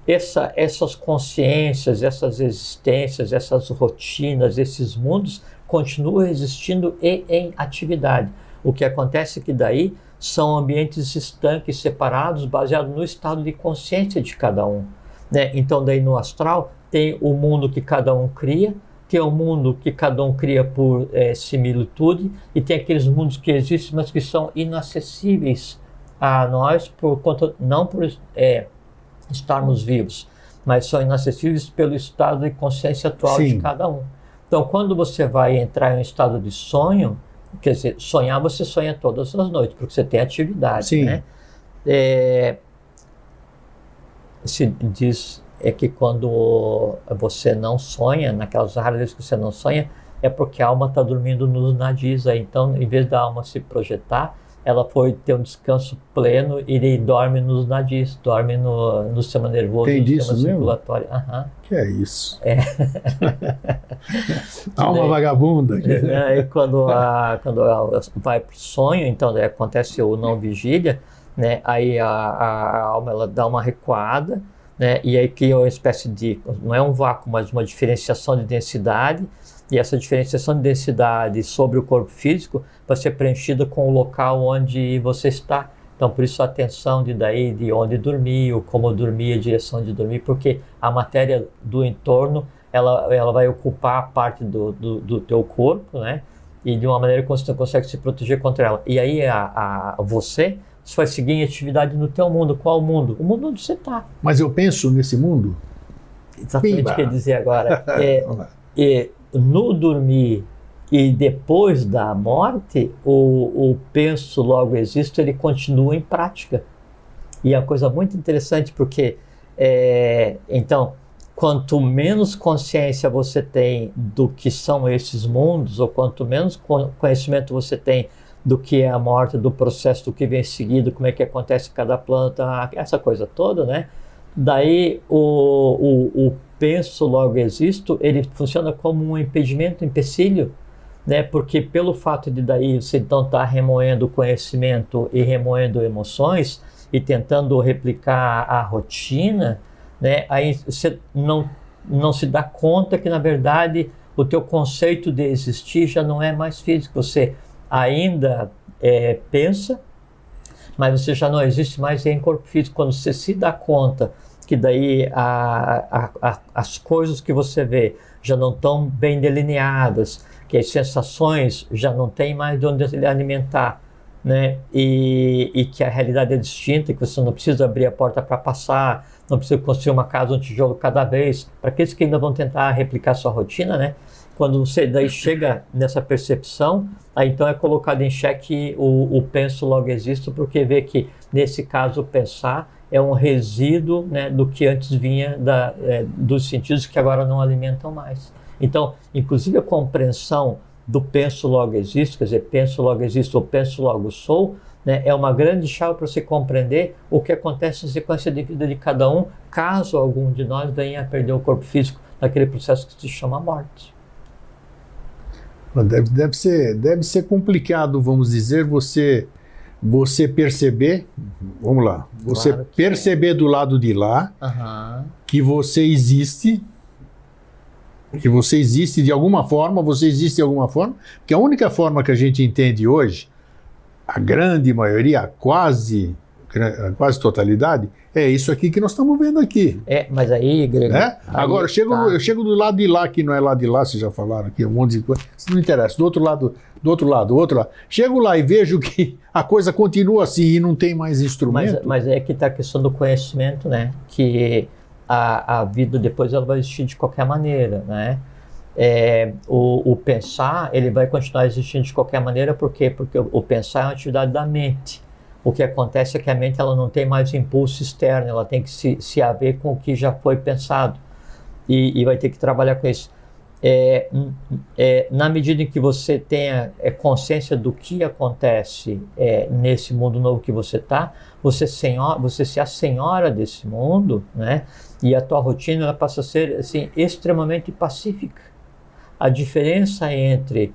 Essas consciências, essas existências, essas rotinas, esses mundos continuam existindo e em atividade. O que acontece é que daí são ambientes estanques, separados, baseados no estado de consciência de cada um. Né? Então daí no astral tem o mundo que cada um cria, tem o mundo que cada um cria por similitude, e tem aqueles mundos que existem, mas que são inacessíveis a nós por conta, não por estarmos vivos, mas são inacessíveis pelo estado de consciência atual de cada um. Então quando você vai entrar em um estado de sonho, quer dizer, sonhar você sonha todas as noites, porque você tem atividade. Sim. Né? Se diz que quando você não sonha, naquelas raras vezes que você não sonha, é porque a alma está dormindo nos nadis. Aí. Então, em vez da alma se projetar, ela foi ter um descanso pleno e dorme nos nadis, dorme no sistema nervoso, no sistema circulatório. Que é isso? Alma daí, vagabunda. E quando ela vai para o sonho, então daí acontece o não vigília, né? Aí a alma ela dá uma recuada, né? E aí cria uma espécie de, não é um vácuo, mas uma diferenciação de densidade, e essa diferenciação de densidade sobre o corpo físico vai ser preenchida com o local onde você está. Então por isso a atenção de onde dormir, ou como dormir, a direção de dormir, porque a matéria do entorno ela vai ocupar a parte do teu corpo, né? e de uma maneira que você não consegue se proteger contra ela. E aí você vai seguir em atividade no teu mundo. Qual mundo? O mundo onde você está. Mas eu penso nesse mundo? Exatamente o que eu ia dizer agora. No dormir e depois da morte, o penso logo existo, ele continua em prática. E é uma coisa muito interessante porque, então, quanto menos consciência você tem do que são esses mundos, ou quanto menos conhecimento você tem do que é a morte, do processo, do que vem seguido, como é que acontece cada planta, essa coisa toda, né? Daí o penso logo existo, ele funciona como um impedimento, um empecilho, né? Porque pelo fato de daí você então estar remoendo conhecimento e remoendo emoções e tentando replicar a rotina, né? Aí você não se dá conta que na verdade o teu conceito de existir já não é mais físico. Você ainda pensa, mas você já não existe mais em corpo físico. Quando você se dá conta que daí as coisas que você vê já não estão bem delineadas, que as sensações já não tem mais de onde alimentar, né? E que a realidade é distinta, que você não precisa abrir a porta para passar, não precisa construir uma casa, um tijolo cada vez. Para aqueles que ainda vão tentar replicar sua rotina, né? Quando você daí chega nessa percepção, aí então é colocado em xeque o penso logo existo, porque vê que nesse caso o pensar é um resíduo, né, do que antes vinha dos sentidos que agora não alimentam mais. Então, inclusive a compreensão do penso logo existo, quer dizer, penso logo existo ou penso logo sou, né, é uma grande chave para você compreender o que acontece na sequência de vida de cada um, caso algum de nós venha a perder o corpo físico naquele processo que se chama morte. Deve ser complicado, vamos dizer, você perceber, vamos lá, você claro perceber do lado de lá que você existe de alguma forma, porque a única forma que a gente entende hoje, a grande maioria, a quase totalidade, é isso aqui que nós estamos vendo aqui. Mas aí, Grego... Né? Agora, eu chego do lado de lá, que não é lá de lá, vocês já falaram aqui, um monte de coisa, isso não interessa, do outro lado. Chego lá e vejo que a coisa continua assim e não tem mais instrumento. Mas é que está a questão do conhecimento, né? Que a vida depois ela vai existir de qualquer maneira, né? O pensar, ele vai continuar existindo de qualquer maneira, por quê? Porque o pensar é uma atividade da mente. O que acontece é que a mente ela não tem mais impulso externo, ela tem que se haver com o que já foi pensado e vai ter que trabalhar com isso. Na medida em que você tenha consciência do que acontece nesse mundo novo que você está, você se assenhora desse mundo, né? E a tua rotina ela passa a ser assim, extremamente pacífica. A diferença entre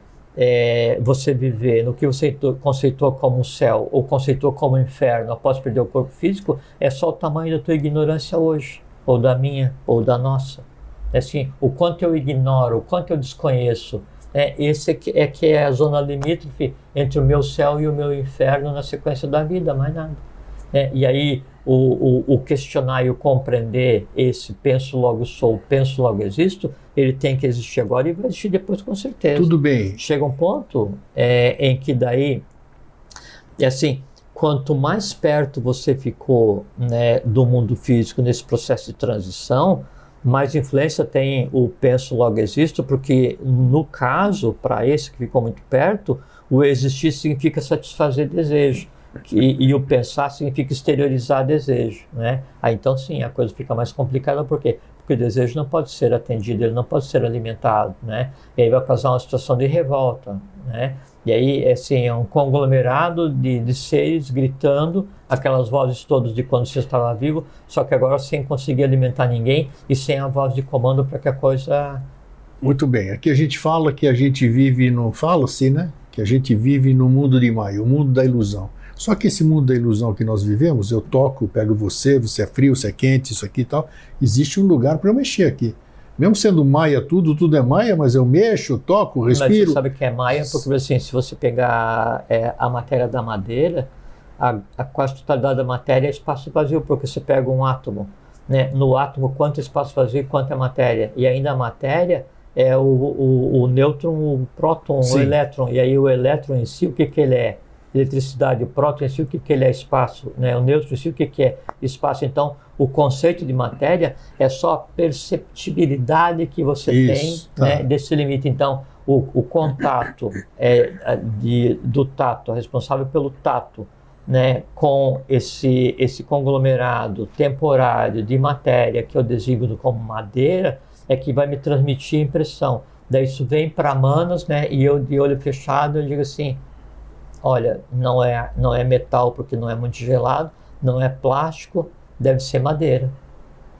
você viver no que você conceitou como céu ou conceitou como inferno após perder o corpo físico é só o tamanho da tua ignorância hoje, ou da minha, ou da nossa. Assim, o quanto eu ignoro, o quanto eu desconheço, esse que é a zona limítrofe entre o meu céu e o meu inferno na sequência da vida, mais nada. E aí o questionar e o compreender esse penso logo sou, penso logo existo, ele tem que existir agora e vai existir depois com certeza. Tudo bem. Chega um ponto em que daí, assim, quanto mais perto você ficou, né, do mundo físico nesse processo de transição, mais influência tem o penso logo existo, porque no caso, para esse que ficou muito perto, o existir significa satisfazer desejo. E o pensar significa exteriorizar desejo, né? Aí então sim, a coisa fica mais complicada, por quê? Porque o desejo não pode ser atendido, ele não pode ser alimentado, né? E aí vai causar uma situação de revolta, né? E aí assim, é um conglomerado de seres gritando aquelas vozes todas de quando você estava vivo, só que agora sem conseguir alimentar ninguém e sem a voz de comando para que a coisa... Muito bem, aqui a gente fala que a gente vive no... Fala-se, né? Que a gente vive no mundo de Maia, o mundo da ilusão. Só que esse mundo da ilusão que nós vivemos, eu toco, pego você é frio, você é quente, isso aqui e tal, existe um lugar para eu mexer aqui. Mesmo sendo Maia, tudo é Maia, mas eu mexo, toco, respiro. Mas você sabe que é Maia, porque assim, se você pegar a matéria da madeira, a quase totalidade da matéria é espaço vazio, porque você pega um átomo, né? No átomo, quanto espaço vazio e quanto é matéria. E ainda a matéria, é o nêutron, o próton, Sim. o elétron. E aí o elétron em si, o que ele é? Eletricidade. O próton em si, o que ele é? Espaço. Né? O nêutron em si, o que é? Espaço. Então, o conceito de matéria é só a perceptibilidade que você Isso, tem, tá. né, desse limite. Então, o contato do tato, responsável pelo tato, né, com esse conglomerado temporário de matéria que eu designo como madeira, é que vai me transmitir a impressão. Daí isso vem para Manas, né, e eu de olho fechado eu digo assim, olha, não é metal porque não é muito gelado, não é plástico, deve ser madeira.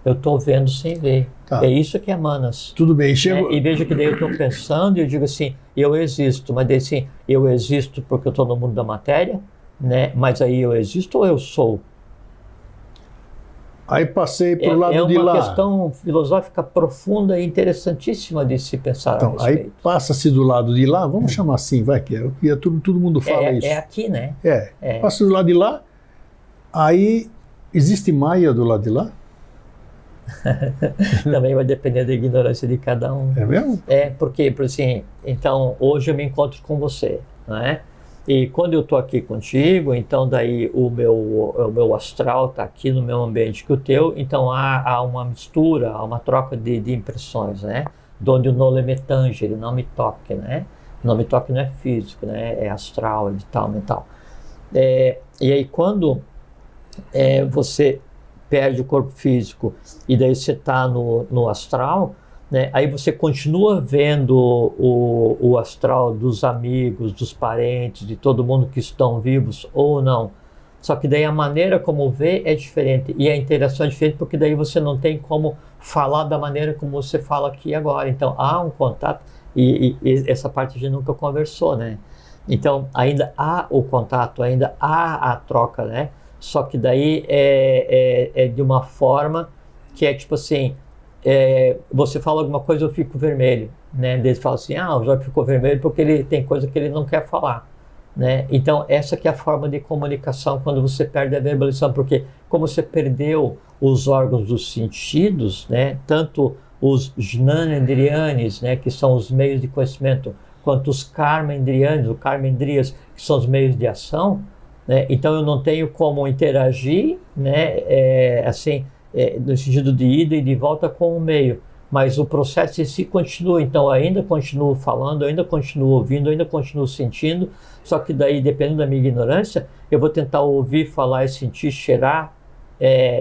Eu estou vendo sem ver. Tá. É isso que é Manas. Tudo bem, Né? E veja que daí eu estou pensando e eu digo assim, eu existo, mas daí assim, eu existo porque eu estou no mundo da matéria, né? Mas aí eu existo ou eu sou? Aí passei para o lado de lá. É uma questão filosófica profunda e interessantíssima de se pensar Então, a aí respeito. passa-se do lado de lá, vamos chamar assim, vai, que todo mundo fala isso. É aqui, né? Passa do lado de lá, aí existe Maia do lado de lá? Também vai depender da ignorância de cada um. É mesmo? Porque assim, então hoje eu me encontro com você, né? E quando eu estou aqui contigo, então daí o meu astral está aqui no mesmo ambiente que o teu, então há uma mistura, há uma troca de impressões, né? Donde o nole me tangere, não me toque, né? Não me toque não é físico, né? É astral, é vital, mental. E aí quando você perde o corpo físico e daí você está no astral, né? Aí você continua vendo o astral dos amigos, dos parentes, de todo mundo que estão vivos ou não. Só que daí a maneira como vê é diferente e a interação é diferente porque daí você não tem como falar da maneira como você fala aqui agora. Então há um contato e essa parte a gente nunca conversou, né? Então ainda há o contato, ainda há a troca, né? Só que daí é de uma forma que é tipo assim, você fala alguma coisa, eu fico vermelho, né? Ele fala assim, o Jorge ficou vermelho porque ele tem coisa que ele não quer falar, né? Então essa que é a forma de comunicação quando você perde a verbalização, porque como você perdeu os órgãos dos sentidos, né? Tanto os Jnanendriyanis, né? Que são os meios de conhecimento, quanto os Karmendriyanis, ou Karmendriyas, que são os meios de ação, né? Então eu não tenho como interagir, né? No sentido de ida e de volta com o meio, mas o processo em si continua, então eu ainda continuo falando, eu ainda continuo ouvindo, eu ainda continuo sentindo, só que daí, dependendo da minha ignorância, eu vou tentar ouvir, falar e sentir, cheirar,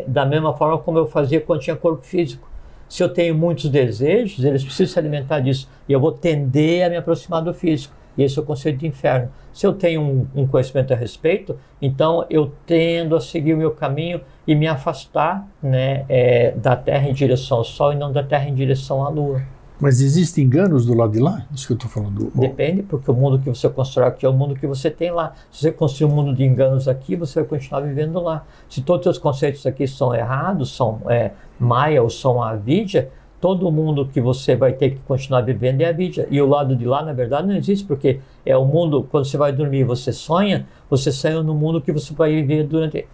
da mesma forma como eu fazia quando tinha corpo físico. Se eu tenho muitos desejos, eles precisam se alimentar disso, e eu vou tender a me aproximar do físico. E esse é o conceito de inferno. Se eu tenho um conhecimento a respeito, então eu tendo a seguir o meu caminho e me afastar, né, da Terra em direção ao Sol e não da Terra em direção à Lua. Mas existem enganos do lado de lá? Isso que eu estou falando. Depende, porque o mundo que você constrói aqui é o mundo que você tem lá. Se você construir um mundo de enganos aqui, você vai continuar vivendo lá. Se todos os conceitos aqui são errados, são Maia ou são Avidya, todo mundo que você vai ter que continuar vivendo é a Avidya. E o lado de lá, na verdade, não existe, porque é o mundo, quando você vai dormir, você sonha no mundo que você vai viver durante...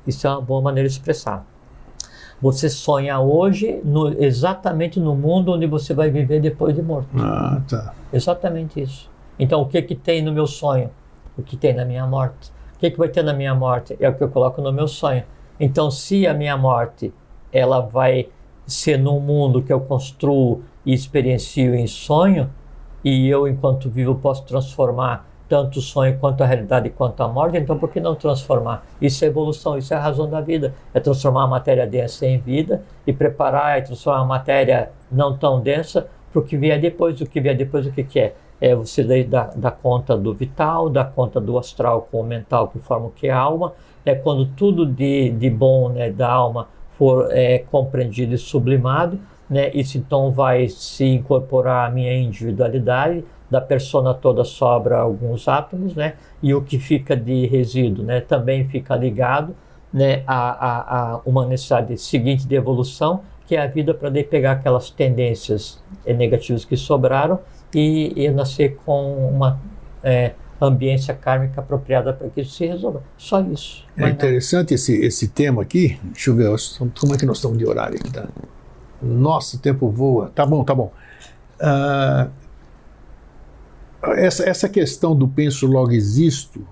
Isso é uma boa maneira de expressar. Você sonha hoje exatamente no mundo onde você vai viver depois de morto. Ah, tá. Exatamente isso. Então, o que tem no meu sonho? O que tem na minha morte? O que vai ter na minha morte? É o que eu coloco no meu sonho. Então, se a minha morte ela vai ser num mundo que eu construo e experiencio em sonho, e eu, enquanto vivo, posso transformar tanto o sonho quanto a realidade quanto a morte, então por que não transformar? Isso é evolução, isso é a razão da vida, é transformar a matéria densa em vida e preparar e transformar a matéria não tão densa para o que vier depois. O que vier depois, o que é? É você dar conta do vital, dar conta do astral com o mental, que forma o que é a alma, quando tudo de bom, né, da alma for compreendido e sublimado, né, isso então vai se incorporar à minha individualidade. Da persona toda sobra alguns átomos, né, e o que fica de resíduo, né, também fica ligado, né, a uma necessidade seguinte de evolução, que é a vida para pegar aquelas tendências negativas que sobraram e nascer com uma ambiência kármica apropriada para que isso se resolva. Só isso. É interessante esse tema aqui. Deixa eu ver como é que nós estamos de horário aqui, tá? Nossa, o tempo voa. Tá bom. Essa questão do penso logo existo,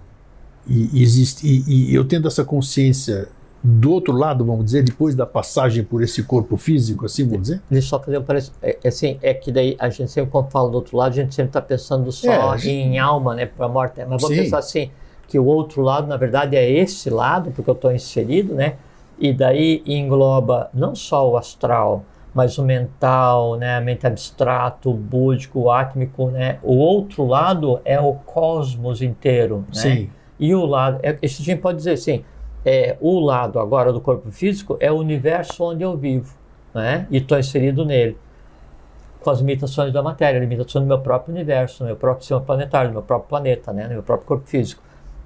e eu tendo essa consciência do outro lado, vamos dizer, depois da passagem por esse corpo físico, assim, vamos dizer? Deixa eu só fazer um parênteses. Assim, é que daí a gente sempre, quando fala do outro lado, a gente sempre está pensando só em alma, né, para a morte. Mas vamos pensar assim, que o outro lado, na verdade, é esse lado, porque eu estou inserido, né? E daí engloba não só o astral, mas o mental, né, a mente abstrato, o búdico, o átmico, né? O outro lado é o cosmos inteiro, né? Sim. E o lado, esse a gente pode dizer assim, o lado agora do corpo físico é o universo onde eu vivo, né? E estou inserido nele, com as limitações da matéria, limitações do meu próprio universo, do meu próprio sistema planetário, do meu próprio planeta, né? Do meu próprio corpo físico.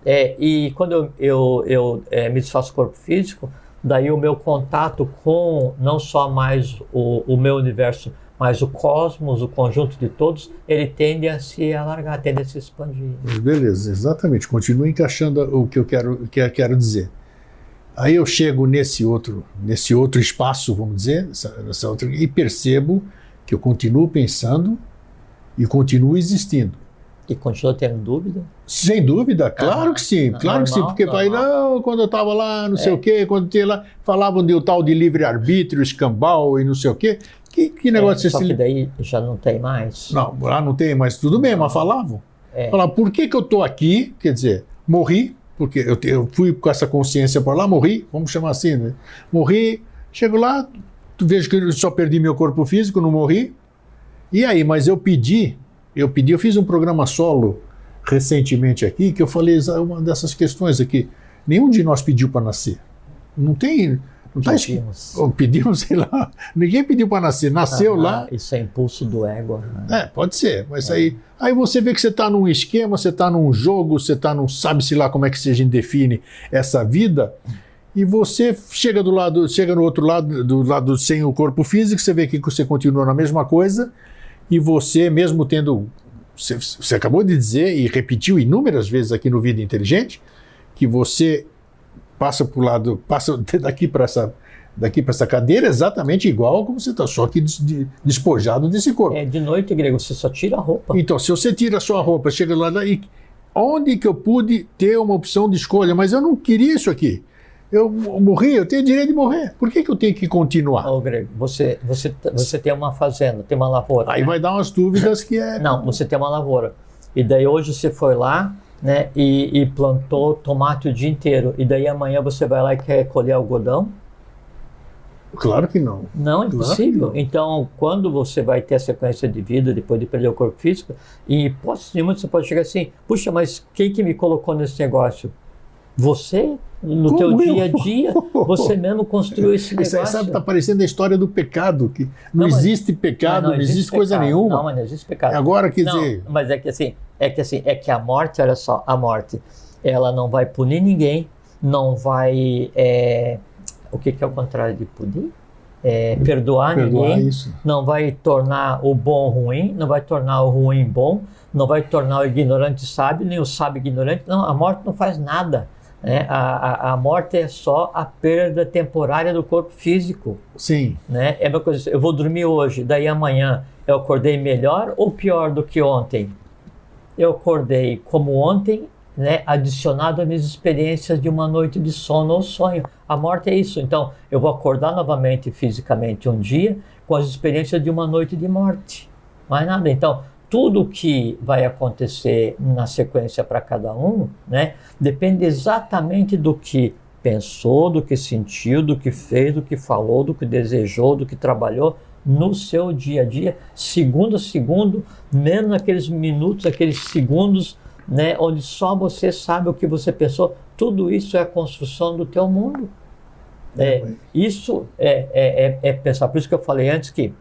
E quando eu me desfaço do corpo físico, daí o meu contato com não só mais o meu universo, mas o cosmos, o conjunto de todos, ele tende a se alargar, tende a se expandir. Beleza, exatamente. Continua encaixando o que eu quero dizer. Aí eu chego nesse outro espaço, vamos dizer, e percebo que eu continuo pensando e continuo existindo. E continua tendo dúvida? Sem dúvida, claro que sim, claro que sim, porque vai, não, quando eu estava lá, não sei o quê, quando tinha lá, falavam de o tal de livre-arbítrio, escambau e não sei o quê, que negócio só que daí já não tem mais. Não, lá não tem mais, tudo bem, mas falavam. Falavam, por que eu estou aqui, quer dizer, morri, porque eu fui com essa consciência por lá, morri, vamos chamar assim, né? Morri, chego lá, vejo que eu só perdi meu corpo físico, não morri, e aí, mas eu fiz um programa solo recentemente aqui, que eu falei uma dessas questões aqui. Nenhum de nós pediu para nascer. Não tá escrito. Pedimos, sei lá. Ninguém pediu para nascer. Nasceu lá. Isso é impulso do ego. Né? Pode ser. Mas aí você vê que você está num esquema, você está num jogo, você está num, sabe-se lá como é que a gente define essa vida, e você chega no outro lado, do lado sem o corpo físico, você vê que você continua na mesma coisa, e você, mesmo tendo... Você acabou de dizer e repetiu inúmeras vezes aqui no Vida Inteligente, que você passa daqui para essa cadeira exatamente igual como você está, só que despojado desse corpo. De noite, Grego, você só tira a roupa. Então, se você tira a sua roupa, chega lá e onde que eu pude ter uma opção de escolha? Mas eu não queria isso aqui. Eu morri, eu tenho direito de morrer. Por que eu tenho que continuar? Grego, você tem uma fazenda, tem uma lavoura. Aí vai dar umas dúvidas que é... Não, você tem uma lavoura. E daí hoje você foi lá, né, e plantou tomate o dia inteiro. E daí amanhã você vai lá e quer colher algodão? Claro que não. Não, é impossível. Claro. Então, quando você vai ter a sequência de vida, depois de perder o corpo físico, em hipótese nenhuma você pode chegar assim, puxa, mas quem que me colocou nesse negócio? Você? No teu dia a dia, você mesmo construiu esse negócio. Sabe, está parecendo a história do pecado, que não existe pecado, não existe coisa nenhuma. Não, mas não existe pecado. Agora, quer dizer... Mas é que a morte, olha só, a morte, ela não vai punir ninguém, não vai... o que é o contrário de punir? Perdoar ninguém, isso. Não vai tornar o bom ruim, não vai tornar o ruim bom, não vai tornar o ignorante sábio, nem o sábio ignorante. Não, a morte não faz nada. A morte é só a perda temporária do corpo físico. Sim. Né? É uma coisa, eu vou dormir hoje, daí amanhã eu acordei melhor ou pior do que ontem? Eu acordei como ontem, né, adicionado às minhas experiências de uma noite de sono ou sonho. A morte é isso. Então, eu vou acordar novamente fisicamente um dia com as experiências de uma noite de morte. Mais nada. Então, tudo que vai acontecer na sequência para cada um, né, depende exatamente do que pensou, do que sentiu, do que fez, do que falou, do que desejou, do que trabalhou no seu dia a dia, segundo a segundo, menos aqueles minutos, aqueles segundos, né, onde só você sabe o que você pensou. Tudo isso é a construção do teu mundo. Isso é pensar. Por isso que eu falei antes que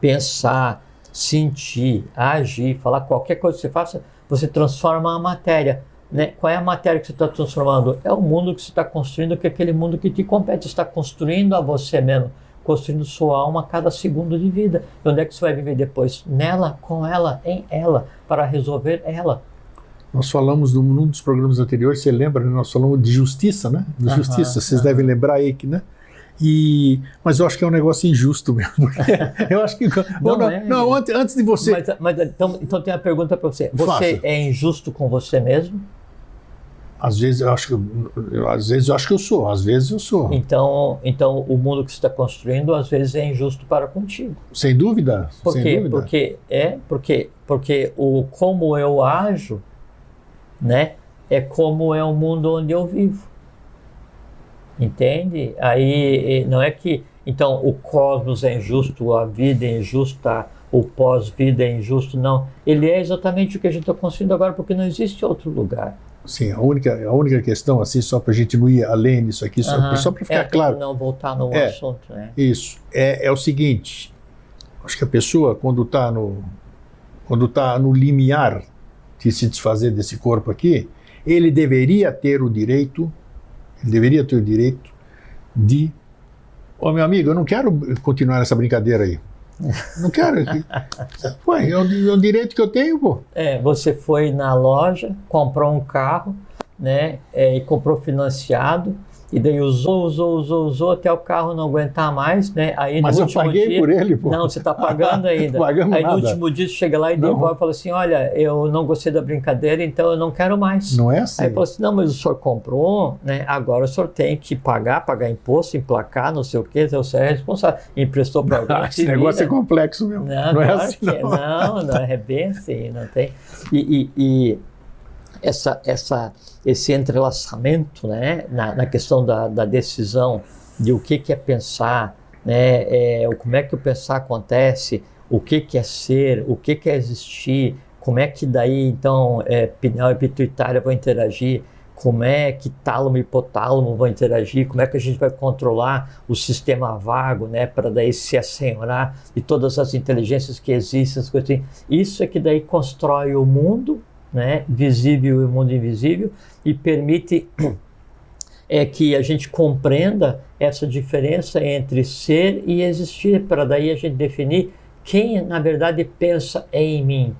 pensar, sentir, agir, falar qualquer coisa que você faça, você transforma a matéria. Né? Qual é a matéria que você está transformando? É o mundo que você está construindo, que é aquele mundo que te compete. Você está construindo a você mesmo, construindo sua alma a cada segundo de vida. E onde é que você vai viver depois? Nela, com ela, em ela, para resolver ela. Nós falamos num dos programas anteriores, você lembra, nós falamos de justiça, né? De justiça, vocês devem lembrar aí que, né? Mas eu acho que é um negócio injusto mesmo. Eu acho que... Não, antes de você... Então tem uma pergunta para você. Você Faça. é injusto com você mesmo? Às vezes eu acho que eu sou, às vezes eu sou. Então o mundo que você está construindo às vezes é injusto para contigo. Sem dúvida. Por sem quê? dúvida. Porque o como eu ajo, né, é como é o mundo onde eu vivo. Entende? Aí não é que então o cosmos é injusto, a vida é injusta, o pós-vida é injusto, não. Ele é exatamente o que a gente está construindo agora, porque não existe outro lugar. Sim, a única questão, assim, só para a gente não ir além disso aqui, só para ficar claro. Não voltar no assunto, né? Isso. É o seguinte, acho que a pessoa, quando está no limiar de se desfazer desse corpo aqui, ele deveria ter o direito de... Ô, meu amigo, eu não quero continuar essa brincadeira aí. Não quero. Ué, é um direito que eu tenho, pô. Você foi na loja, comprou um carro, né? E comprou financiado, e daí usou até o carro não aguentar mais, né? Aí, mas no eu último paguei dia, por ele, pô. Não, você está pagando ainda. Pagamos aí nada. No último dia você chega lá e devolve e fala assim, olha, eu não gostei da brincadeira, então eu não quero mais. Não é assim. Aí fala assim, não, mas o senhor comprou, né? Agora o senhor tem que pagar imposto, emplacar, não sei o quê, você é responsável. Emprestou para alguém. Esse negócio é complexo mesmo. Não é assim, não. Não, é bem assim, não tem. Esse entrelaçamento, né, na questão da decisão de o que é pensar, né, como é que o pensar acontece, o que é ser, o que é existir, como é que daí então pineal e pituitária vão interagir, como é que tálamo e hipotálamo vão interagir, como é que a gente vai controlar o sistema vago, né, para daí se assenhorar de todas as inteligências que existem, as coisas assim. Isso é que daí constrói o mundo, né, visível e o mundo invisível, e permite que a gente compreenda essa diferença entre ser e existir, para daí a gente definir quem na verdade pensa em mim,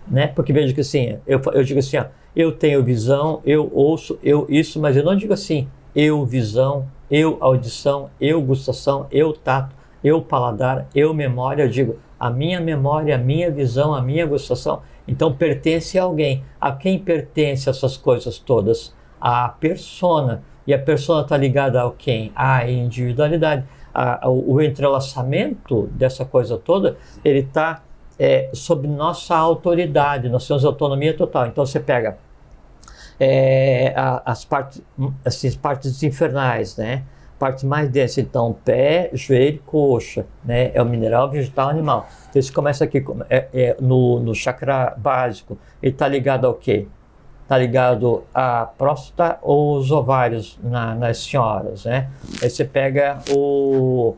né? Porque veja que assim, eu digo assim, eu tenho visão, eu ouço, eu isso, mas eu não digo assim, eu visão, eu audição, eu gustação, eu tato, eu paladar, eu memória. Eu digo a minha memória, a minha visão, a minha gustação. Então pertence a alguém. A quem pertence essas coisas todas? A persona. E a persona está ligada ao quem? À individualidade. O entrelaçamento dessa coisa toda, ele está sob nossa autoridade. Nós temos autonomia total. Então você pega as partes infernais, né? Parte mais densa, então, pé, joelho, coxa, né? É o mineral, vegetal, animal. Então, isso começa aqui no chakra básico. Ele está ligado ao quê? Está ligado à próstata ou os ovários nas senhoras, né? Aí você pega o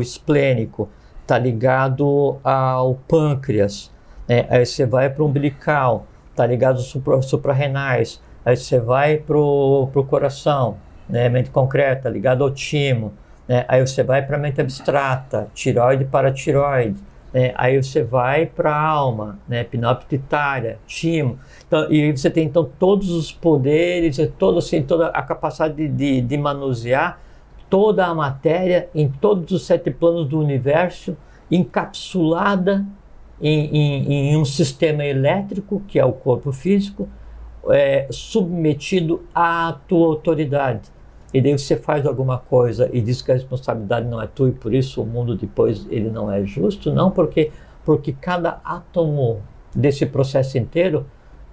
esplênico, está ligado ao pâncreas, né? Aí você vai para o umbilical, está ligado aos suprarrenais. Aí você vai para o coração, né, mente concreta, ligado ao timo, né, aí você vai para a mente abstrata, tireoide para tireoide, né, aí você vai para a alma, né, pineal pituitária, timo. Então, e você tem então todos os poderes, toda a capacidade de manusear toda a matéria em todos os 7 planos do universo, encapsulada em um sistema elétrico, que é o corpo físico, submetido à tua autoridade. E daí você faz alguma coisa e diz que a responsabilidade não é tua e por isso o mundo depois ele não é justo. Não, porque cada átomo desse processo inteiro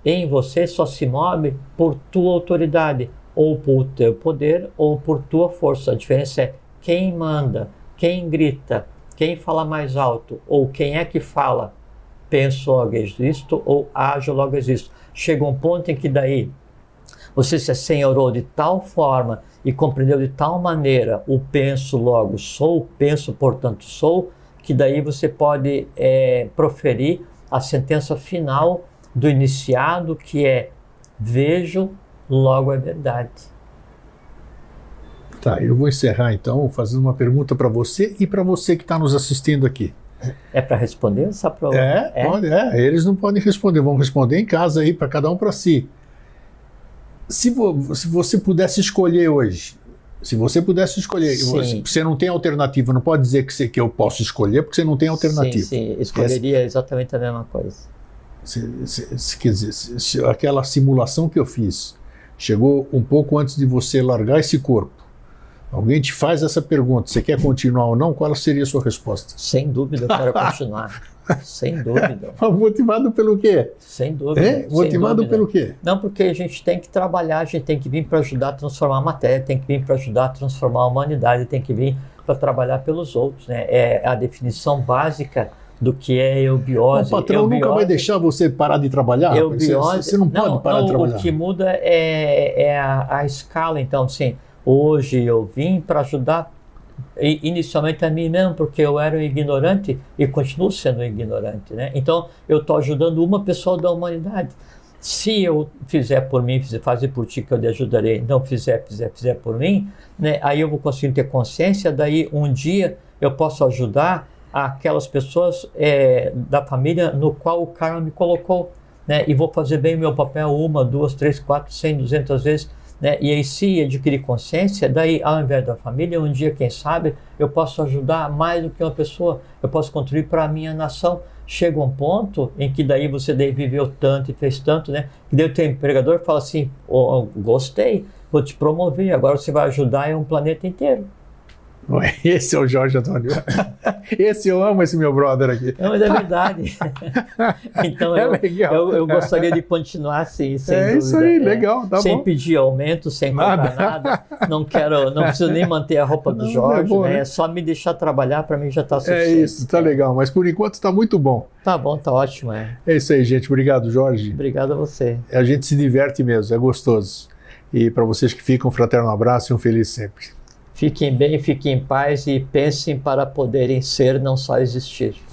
em você só se move por tua autoridade, ou por teu poder, ou por tua força. A diferença é quem manda, quem grita, quem fala mais alto, ou quem é que fala, penso logo existo, ou ajo logo existo. Chega um ponto em que daí você se assenhorou de tal forma e compreendeu de tal maneira o penso logo sou, penso portanto sou, que daí você pode proferir a sentença final do iniciado, que é vejo, logo é verdade. Tá, eu vou encerrar então fazendo uma pergunta para você e para você que está nos assistindo aqui. É para responder essa prova? Pode, eles não podem responder, vão responder em casa aí, para cada um para si. Se você pudesse escolher hoje, se você pudesse escolher, Sim. você não tem alternativa, não pode dizer que eu posso escolher, porque você não tem alternativa. Sim, escolheria exatamente a mesma coisa. Quer dizer, se aquela simulação que eu fiz chegou um pouco antes de você largar esse corpo, alguém te faz essa pergunta, você quer continuar ou não, qual seria a sua resposta? Sem dúvida, eu quero continuar. Sem dúvida. Motivado pelo quê? Sem dúvida. É? Motivado sem dúvida. pelo quê? Não, porque a gente tem que trabalhar, a gente tem que vir para ajudar a transformar a matéria, tem que vir para ajudar a transformar a humanidade, tem que vir para trabalhar pelos outros, né? É a definição básica do que é eubiose. O patrão nunca vai deixar você parar de trabalhar? Eubiose, você não pode parar de trabalhar. O que muda é a escala. Então, assim, hoje eu vim para ajudar inicialmente a mim mesmo, porque eu era um ignorante e continuo sendo um ignorante, né? Então, eu estou ajudando uma pessoa da humanidade. Se eu fizer por mim, fazer por ti que eu lhe ajudarei, não fizer por mim, né? Aí eu vou conseguir ter consciência, daí um dia eu posso ajudar aquelas pessoas da família no qual o karma me colocou, né? E vou fazer bem o meu papel 1, 2, 3, 4, 100, 200 vezes, né? E aí, se adquirir consciência, daí, ao invés da família, um dia, quem sabe, eu posso ajudar mais do que uma pessoa, eu posso contribuir para a minha nação. Chega um ponto em que daí você daí viveu tanto e fez tanto, né? Que daí o teu empregador fala assim, gostei, vou te promover, agora você vai ajudar um planeta inteiro. Esse é o Jorge Antônio. Eu amo esse meu brother aqui. Não, mas é verdade. Então eu gostaria de continuar assim, sem dúvida. Isso aí, legal, tá sem bom. Pedir aumento, sem cobrar nada. Não preciso nem manter a roupa do Jorge, bom, né? né? É só me deixar trabalhar, para mim já está suficiente. É isso, tá legal, mas por enquanto tá muito bom. Tá bom, tá ótimo. É isso aí, gente. Obrigado, Jorge. Obrigado a você. A gente se diverte mesmo, é gostoso. E para vocês que ficam, um fraterno abraço e um feliz sempre. Fiquem bem, fiquem em paz e pensem para poderem ser, não só existir.